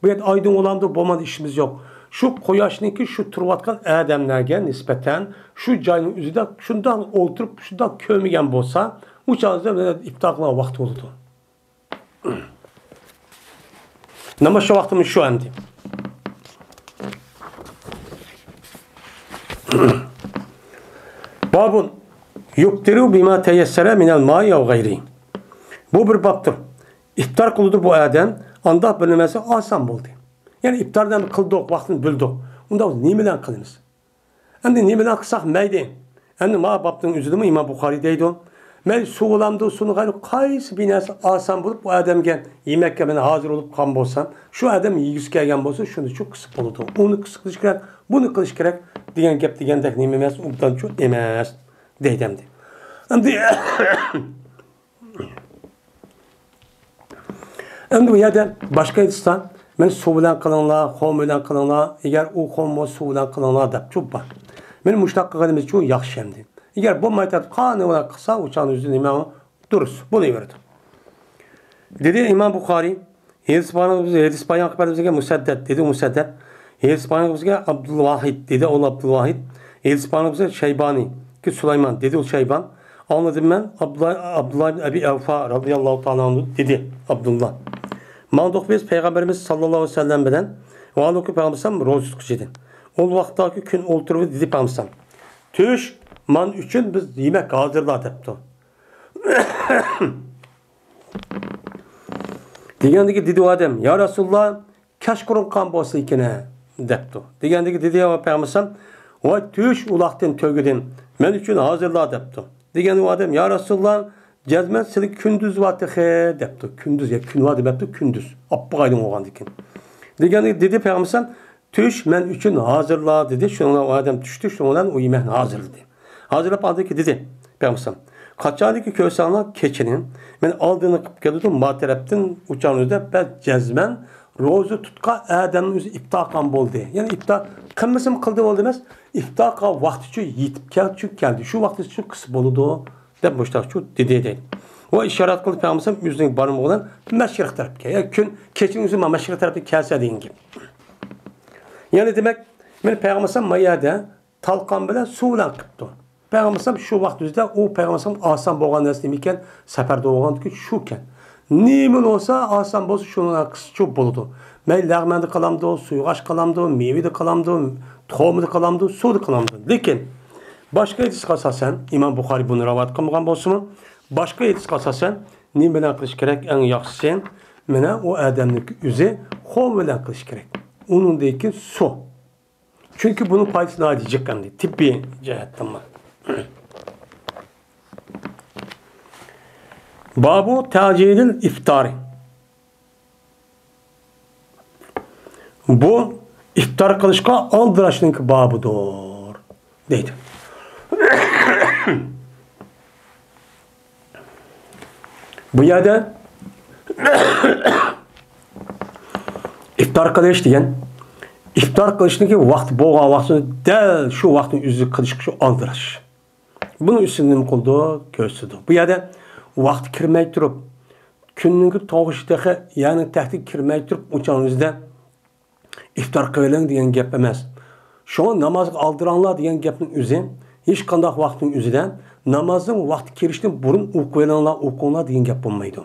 Bu yet aydın olan da bulmadı işimiz yok. Şu kuyaşniki şu turvatkan Ademlerge nispeten şu cayının üzerinde şundan oturup şundan kömügen bolsa uçağınızda iftarına vakti oldu. Namaz şu vaktimiz şu endi. Babun yuktiru bima teyessere minel ma'i ya gayri. Bu bir babdır. İftar kılıdır bu Adem. Anda bölünmesi asan buldu. Yani iftardan kıldık, vaktini böldük. Onda nimeden kılınız? Hem de nimeden kısak meydi. Hem de ma babdın üzüldü mü İmam Bukhari'deydi o. Mey suğulamdı, sunu gayrı kayısı binası asan bulup bu Adem'e yemek yemene hazır olup kan bolsan, şu Adem yüz gelgen bolsa şunu çok kısık oldu. Onu kısık kılış gerek, bunu kılış gerek. Diyen gep diyen tek nimemez, umdan çok emez. Deydemdi. Hem de bu yerde başka insan, ben suğulan kılınlar, homulan kılınlar, eğer o homu suğulan kılınlar da çok var. Benim müştakka kadimiz çok yakışemdi. Eğer bu maytat kanı olarak kısa uçağın üzerinde imamı duruz. Bunu verdi. Dedi İmam Bukhari, İspanyol akbarımızda Musaddet, dedi Musaddet. İspanyolumuzda Abdülvahid, dedi o Abdülvahid. İspanyolumuzda Şeybani, ki Süleyman, dedi o Şeyban. Anladım ben, Abdullah bin Ebi Evfa radıyallahu ta'ala dedi Abdullah. Mandok biz Peygamberimiz sallallahu aleyhi ve sellem beden ve alokü Peygambersem roz tutkucuydu. O vaktaki gün olturup dedi Peygambersem. Tüş, man üçün biz yemek hazırla depti. Degendeki dedi o adam, ya Resulullah keşkurun kan bolsa ikine depti. Degendeki dedi ya Peygambersem, o tüş ulaktan tövgüdün, men üçün hazırla depti. Degendeki o adam, ya Resulullah cezmen silik kündüz vakti depti. Kündüz ya gün vakti depti kündüz. Appı gaydın oğan dikin. Degendeki dedi Peygambersem, tüş men üçün hazırla dedi. Şundan o adam düştü, şundan o yemeğini hazırladı. Hazırlayıp aldı ki dedi Peygambersem, Kaçaniki kösanlar keçinin men aldığını kıp geldim ma taraftan uçanızda ben cezmen rozu tutka adamın özü iptakan boldu. Yani ipta kımısım kıldı oldu emas. İptaka vakti şu yetip geldi. Şu vakti şu kısa boludu deb boştaq şu dedi. O işaret kılıp peygamberim yüzünün barım olan meşrik tarafga. Yani gün keçin özü ma meşrik tarafga kelsa deyin gibi. Yani demek men peygamberim mayada talqan bilan suv bilan qipti. Peygamberim şu vaqt o'zida o peygamberim oson bo'lgan narsa ekan, safarda bo'lganki shu ekan. Nima olsa oson bo'lsa shuni qischa bo'ladi. May lag'manda qalamdi, suygash qalamdi, mevida qalamdi, to'mida qalamdi, suvda qalamdi. Lekin boshqa hadisga asosan Imom Buxoriy buni rivoyat qilgan bo'lsa-mu, boshqa hadisga asosan nima bilan qilish kerak? Eng yaxshisi mana o odamning o'zi qo'l bilan qilish kerak. Uningdagi suv. Çünkü bunun faydası daha diyecek kandi. Tibbi cihetten var. Babu tacilil iftari. Bu iftar kılışka aldıraşınki babudur. Deydi. Bu yerde iftar kılış diyen İftar kılışındaki vakti boğan vaktini del şu vaktin yüzü kılışık şu aldıraş. Bunun üstünün kıldığı göğsüdü. Bu yerde vakti kirmey durup, künnünki toğuştaki yani tehti kirmey durup uçağınızda iftar kılın diyen gep emez. Şu an namazı aldıranlar diyen gepin üzü, hiç kandak vaktin üzüden namazın vakti kiriştin burun okuyanlar diyen gep bulmaydı.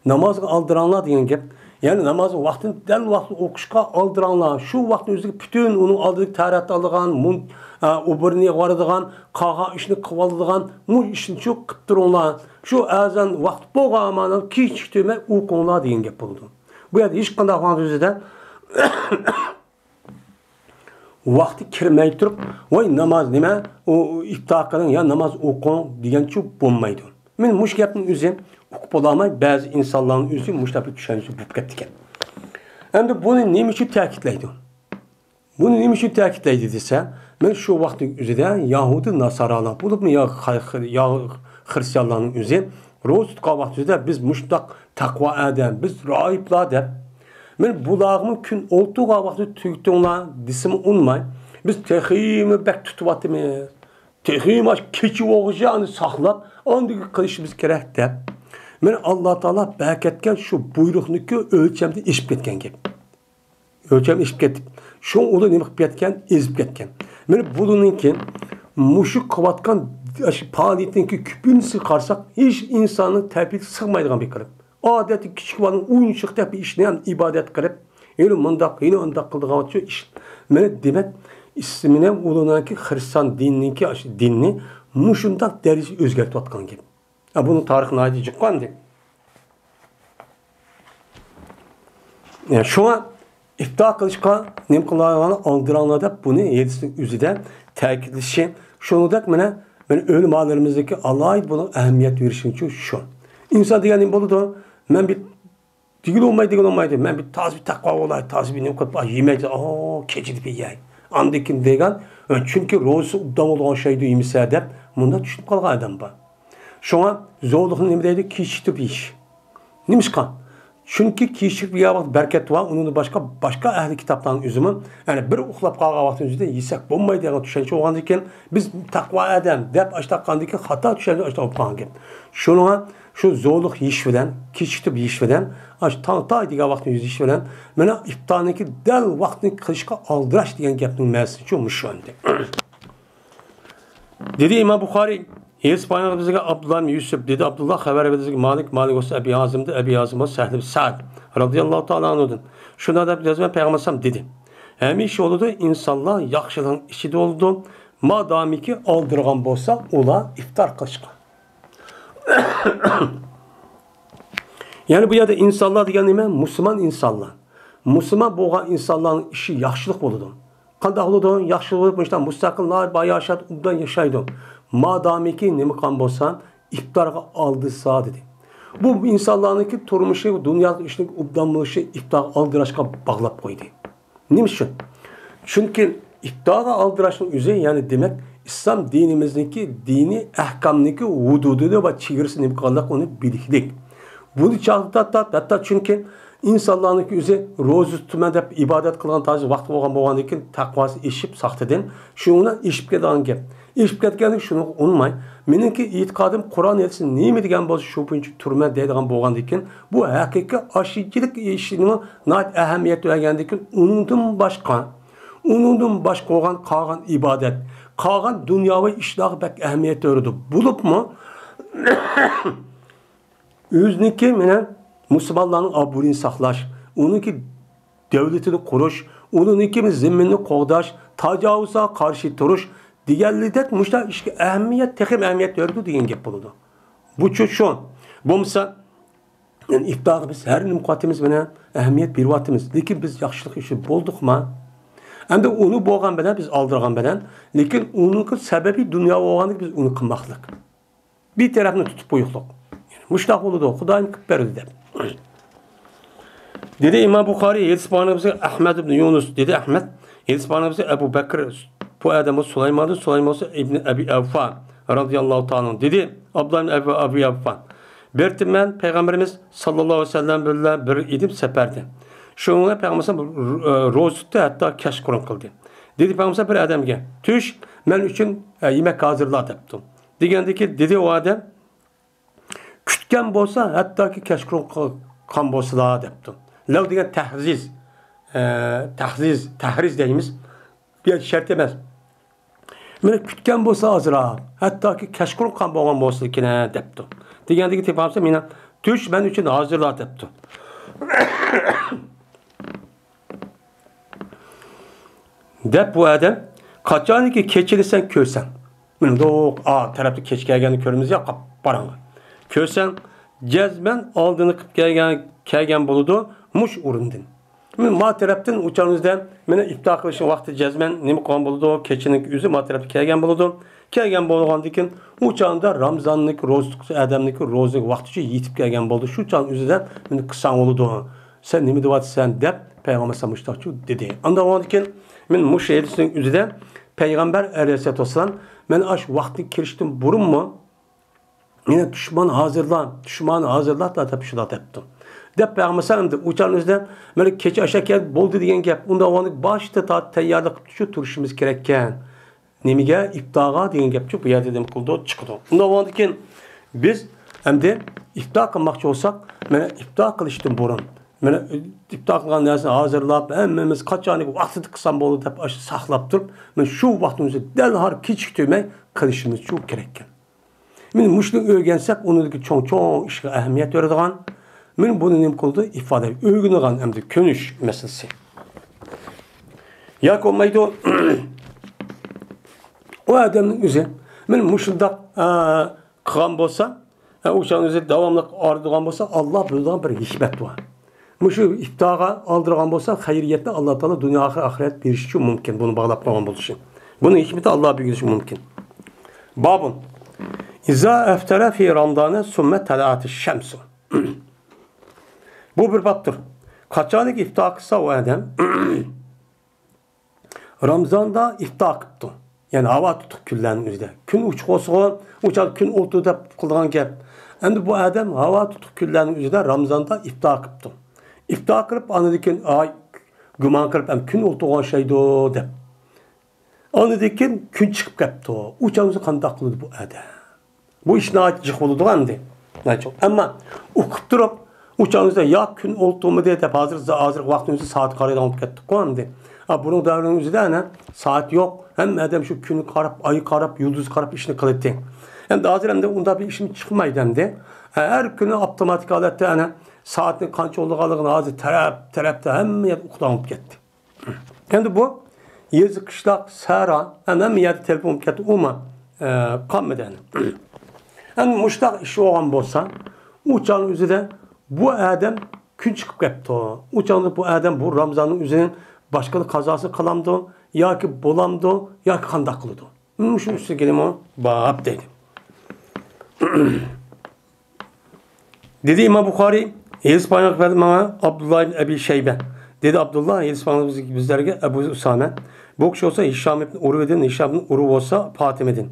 Namazı aldıranlar diyen gep, yani namazın vaktini del vakti okuşka aldıranlar, şu vaktin üzerindeki bütün onun aldığı taharat aldıgan, ubırını vardıgan, kağa işini kıvalıdıgan, mu işini çok kıptırınlar, şu azan vakti boğa amanın ki çıktığıma okuyanlar diyen gep buldu. Bu yerde hiç kandak vaktin üzerinde vakti kirmey durup, vay namaz nime, o iftar kılın ya namaz okun diyen çok bulmaydı. Men muş gapning o'zi uqib olamay ba'zi insonlarning o'zi mushtabi tushunishi bo'lib ketgan. Endi buni nima uchun ta'kidlaydi? Buni nima uchun ta'kidlaydi desa, men shu vaqtning o'zida Yahudi nasoralar bo'libmi yo xristianlarning o'zi ro'z tutgan vaqtida biz mushtaq taqvo adam, biz roiblar deb men bularni kun o'ltirgan vaqtda tugtinglar desam unmay, biz teximi bak tutyapmiz. Tehrimaş keçi oğucağını saklap, ondaki kılışımız gerek de. Men Allah Teala berketken şu buyruqniki ölçemde işip ketken gibi. Ölçem işip ketip. Şu oda nima qilib ketken, ezib ketken. Men bununki muşuk qavatkan faaliyetinki küpünü qarsak, hiç insanın təbir sığmaydigan bir qilib. Adeti kichik bolanın o'yinchiq deb ishni ham ibodat qilib, yeni mundaq, yeni undaq qildigan shu ish. Men demak ismine ulanaki Hristiyan dinini muşundak derece özgertip atkan gibi. Bunun tarihine ait çıkan değil. Yani şu an iftar kılışka nem kılarlarını aldıranlarda bunu yedisinin üzerinde tekidlişi. Şunu da ben ölüm ağlarımızdaki Allah'a ait buna ehemmiyet verişin için şu. İnsan diyelim buludu. Ben bir digil olmaydı. Ben bir taz bir takva olay, taz bir nem kadar yemeği. Keçidi bir yay. Andikin degan, çünkü rozu ubdan olan şeydi imse deb, bunda düşünüp kalgan adam var. Şuna zorluğun nima deydi? Kişitip iş. Nimişkan? Çünkü kişitip bir vaqt bereket var, onun başka ehli kitapların üzümü, yani bir uxlap kalgan vaqtın üzerinde yesek bulmaydı degan düşünce olgan iken, biz takva adam deb açtaqandaki hata düşünce açtaqan gibi. Şuna şu zorluq iş bilen, kişitip iş bilen, ta degan vaqtın yüzü iş bilen, mana iftarniki del vaqtni qilishga aldırash degan gapning ma'nosi shu mushandi. Dedi İmam Buxoriy, Yespaniyada bizga Abdullah ibn Yusuf dedi, Abdullah xabar berdi Malik olsa Abi Azim'di, Abi Azim olsa Sahl ibn Sa'd radiyallahu ta'ala anhudan. Şuna da yazma Peygamber dedi. Hamisha oldu insanlar yaxshilik ishida oldu, madamiki aldırgan bo'lsa, ular iftar qilishga. Yani bu yerde insanlar degan nima? Müslüman insanlar. Müslüman bo'lgan insonlarning ishi yaxshilik bo'ladi. Qanday bo'ladi? Yaxshi bo'lib, işte mustaqillar bayashat undan yashaydi. Madamiki nima qan bo'lsa, iftarga aldırsa dedi. Bu insanlarniki turmushi, dunyoda ishning ubdan bo'lishi iftar aldırashga bog'lab qo'ydi. Nima uchun? Çünkü iftarga aldırashning o'zi, yani demek İslam dinimizdeki dini ahkamdaki hududunu ve çegirisini kalak onu biliklik. Bunu çağırdı hatta çünkü insanların yüzü roz tutma dep ibadet kılan tacı vakti olgan için takvası işip saxtadan şuna işip ketgan gap. İşip ketganda şunu unutmay. Meniki itikadım Kur'an etsin neymi degan bolsa şu buncha turma deydigan bolgan için bu haqiqiy aşıcılık işinin nayt ahamiyet vergandan keyin unundan başqa olgan qalgan ibadet, qalgan dunyoviy ishlar bak ahamiyet verdi. Bulupmu o'zniki menen musulmonlarning obro'yini saqlash, uniki davlatini qurish, uniki zimminni qo'g'dash, tajovuzga qarshi turish deganlikdek mushta ishga ahamiyet verdi degan gap bo'ladi. Bu shu. Bo'lmasa iftorga biz har nimqotimiz bilan ahamiyet beryapmiz. Lekin biz yaxshilik ishi bo'ldikmi? Endi uni bo'lgan bilan biz oldirgan bilan, lekin uning sababi dunyo bo'lganlik biz uni qilmoqlik. Bir tarafni tutib qo'yuqlik. Muştaq bo'ladi, Xudoyim qilib berdi deb. Dedi İmam Buxoriy, Yelspanımızı Ahmed ibn Yunus dedi Ahmed, Yelspanımızı Ebu Bekir, bu adamı Süleyman'ı İbn Abi Avfa radıyallahu ta'ala dedi. Abdullah ibn Abi Avfa. Bertim ben Peygamberimiz sallallahu aleyhi ve sellem böyle bir idim seperde. Şuna Peygamberimiz rozuttu hatta keşkurun kıldı. Dedi Peygamberimiz bir adamga, "Tuş, men üçün yemek hazırla" depti. Degandiki dedi o adam kütken bolsa hatta ki keşkurun kan bolsa da depti. Lav degan tahriz deyimiz bir şart emas. Meni kütken bolsa azra, hatta ki keşkurun kan bolgan bolsa kine depti. Degandiki tepamsa meni tush men üçün hazırla depti. Dep bu adam kaçaniki keçini sen körsen. Benim de o tarafta keç gelgeni körümüz ya paranı. Körsen cezmen aldığını kıp kelgen buludu muş urundun. Ma taraftan uçağınızdan mene iftihar kılışın vakti cezmen nemi kan buludu keçinin yüzü ma tarafta kelgen buludu. Kelgen bulugan dikin uçağında Ramzanlık, rozluk, adamlık, rozluk vaktiçi yitip kelgen buldu. Şu uçağın yüzünden mene kısan oludu. Sen nemi devat sen dep Peygamber samıştakçı dedi. Anda o dikin men muş edisinin yüzünden Peygamber aleyhissalatu vesselam men aş vakti kiriştim burun mu? Yine düşman hazırla da tabi şuna deptim. Dep Peygamber sallamdı uçağın üzerinden böyle keçi aşağı gelip boldu diyen gap. Onda onu başta ta teyyarlık şu turuşumuz gerekken. Nemige iftağa diyen gap çok bu yerde dedim kıldı çıktı. Onda o andakin biz hem de ifta kılmakçı olsak mene ifta kılıştım burun. Mene ifta kılgan nersini hazırlap emmemiz kaçanı vakti kısan boldu dep aşı saklap durup men şu vaktimizi delhar küçük tüymey kılışımız çok gerekken. Men muşluk öğrensek onundaki çoğun işe ehemmiyet verdiğin men bunu nem kıldı ifade öğrenilen hem de könüş meselesi. Ya olmaydı o adamın yüzü men muşuldak kılan bolsa uçağın yüzü devamlı ardıgan bolsa Allah buyurduğun bir hikmet var. Muşu iftağa aldırgan bolsa hayriyette Allah Teala dünya ahiret bir için mümkün bunu bağlap koygan bolsun. Bunun hikmeti Allah'a bir için mümkün. Babun İza eftara fi Ramazan'a sümme talaati şemsu. Bu bir babdır. Kaçanlık iftar kısa o adam Ramazan'da iftar kıptı. Yani hava tutuk küllerin üzerinde. Gün uçkosu, uçak gün ortada kıldıgan gap. Endi bu adam hava tutuk küllerin üzerinde Ramazan'da iftar kıptı. İftar kılıp anıdikin güman kılıp hem gün ortada şeydi o dep. Anıdikin gün çıkıp kıptı. Uçağımızı kandak kıldı bu adam. Bu iş naçık oldu endi. Ama okup durup uçağınızda ya gün oldu mu diye de hazır vaktinizi saat karaydan olup kettik endi. Bunun davranışında saat yok. Hem adam şu günü karap, ayı karap, yıldız karap işini kılıttı. Hem de hazır hem de onda bir işim çıkmaydı hem de. Her günü otomatik alette saatin kança olduğu kalığını hazır terapta hem yer okudan olup gitti. Şimdi bu yazı kışlak, sara hem yer telefon olup gitti. Uma kalmadı. Yani muştak işi olan bolsa uçağın üzerinde bu adam gün çıkıp gitti. Uçağın bu adam bu Ramazan'ın üzerine başka kazası kalamdı, ya ki bolamdı, ya ki kandak kılıdı. Şu üstü gelin o bab dedi. Dedi İmam Buxari, İspanyol verdi bana Abdullah ibn Ebi Şeybe. Dedi Abdullah, İspanyol bizlerge Ebu Usame. Bu kişi olsa Hişam ibn Urve'den, Hişam ibn Urve olsa Fatıme'den.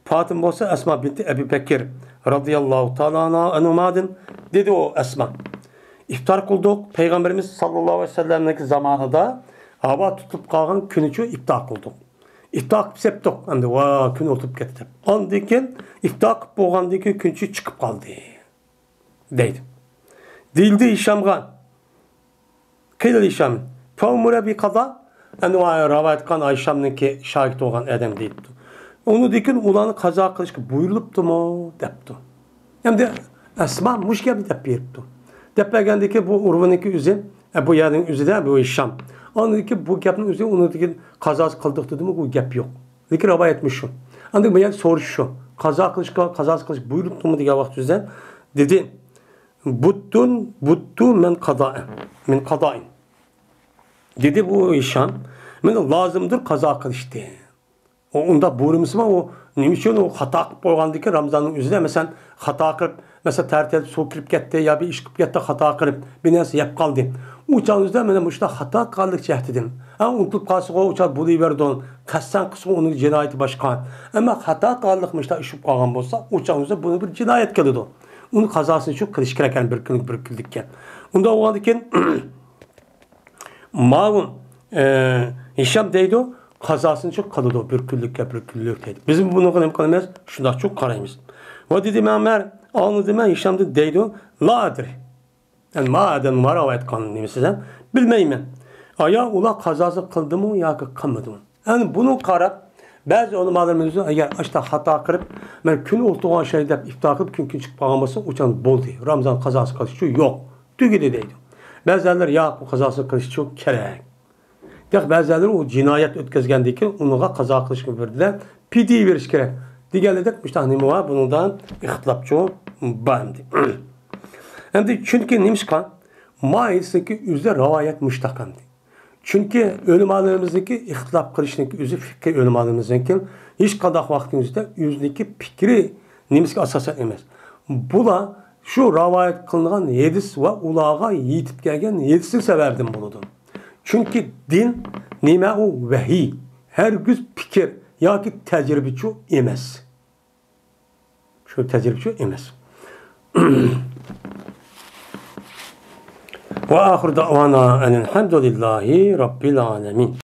Fatıma olsa Esma binti Ebu Bekir radıyallahu ta'ala anhumaden. Dedi o Esma. İftar kıldık. Peygamberimiz sallallahu aleyhi ve sellem'deki zamanında hava tutup kalgan günü için iftar kıldık. İftar septik. Hem va gün oturup gitti. Ondan keyin iftar bo'lgandaki günçü çıkıp kaldı. Deydi. Dildi Hişam'a. Kıydı Hişam. Fevmure bir kaza. Yani o rivayet kan Ayşam'ınki şahit olan adam deydi. Onu dikin ulanı kaza kılışkı buyuruluptu mu depti. Hem de Esma muş gibi dep beripti. Depegandaki bu Urve'ninki üzü, bu yerinin üzü de bu Hişam. Ondaki bu gapning üzü onu dikin kazası kıldık dedi mi bu gap yok. Dikin rivayet etmiş şu. Andık bu yer soruş şu. Kaza kılış buyuruluptu mu diye vakti üzerinde dedi. Buttu min kadain. Dedi bu Hişam. Men lazımdır kaza kılıştı. Onda buyurumuz var o niçin o hata kılıp bolgandaki Ramazanın üzerinde mesela hata kılıp mesela tertel su kirip gitti ya bir iş kılıp gitti hata kılıp bir narsa yap kaldı. Uçağın üzerinde men bu işte hata kaldık cehdedim. Unutulup kalsa o uçak buluverdi onu. Kassan kısmı onun cinayeti başka. Ama hata kaldıkmış da işip kalgan bolsa uçağın üzerinde bunu bir cinayet geldi o. Onun kazasını çok kılış gereken bir günlük bir kıldıkken. Onda o halde mağun Hişam deydi o kazasını çok kalıdı o bir küllük deydi. Bizim bunu kadar imkanımız şunda çok karayımız. O dedi Mehmet anladı ben Hişam deydi o la adri. Yani madem var avet kanunu sizden bilmeyim ben. Aya ula kazası kıldı mı ya kılmadı mı? Yani bunu karab bazı olmalarımızı eğer işte hata kırıp ben gün olduğu şeyde iftar kılıp gün çıkıp bağlaması uçan bol değil. Ramazan kazası kılışı yok. Tügüdü deydi. Bazıları ya bu kazası kılışı çok kerek. Bazıları o cinayet ötközgendeki onunla kaza kılışı verdiler. Pidi veriş gerek. Diğerleri de işte var bundan ihtilapçı bandı. Hem de çünkü nimşkan maalesef üzere rivayet müştakandı. Çünkü ölümalarımızdaki ihtilap kılışındaki üzü fikri ölümalarımızdaki hiç kadar vaktimizde yüzdeki fikri nimşki asasen emez. Bu da şu rivayet kılınan yedis ve ulağa yitip gelgen yedisi severdim buludu. Çünkü din nime o vehiy. Her güz fikir ya ki tecrübeçi emez. Şu tecrübeçi emez. Ve ahir davana enelhamdülillahi rabbil alemin.